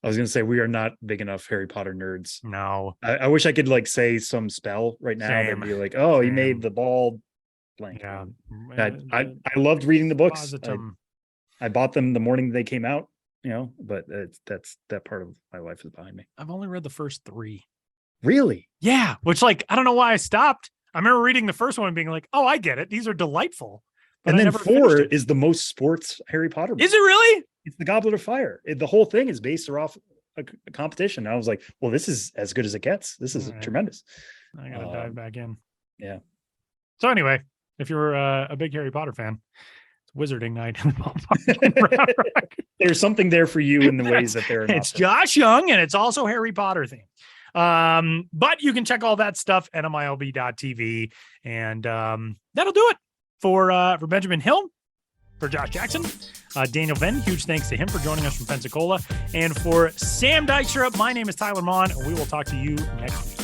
I was going to say, we are not big enough Harry Potter nerds. No. I wish I could like say some spell right now. Same. That'd be like, oh, he Same. made the ball blank. Yeah. I loved reading the books. Positum. I bought them the morning they came out, you know, but that's that part of my life is behind me. I've only read the first 3. Really? Yeah. Which, like, I don't know why I stopped. I remember reading the first one and being like, oh, I get it. These are delightful. But And I then never 4 finished it. is the most sports Harry Potter book. Is it really? It's the Goblet of Fire. The whole thing is based off a competition. I was like, well, this is as good as it gets. This is All right. tremendous. I gotta dive back in. Yeah. So anyway, if you're a big Harry Potter fan, it's Wizarding night in the ballpark in Round Rock. There's something there for you in the ways that they're not. It's Josh Young, and it's also Harry Potter themed. But you can check all that stuff at MILB.tv, and that'll do it for Benjamin Hill. For Josh Jackson, Daniel Venn, huge thanks to him for joining us from Pensacola. And for Sam Dykstra, my name is Tyler Maughan, and we will talk to you next week.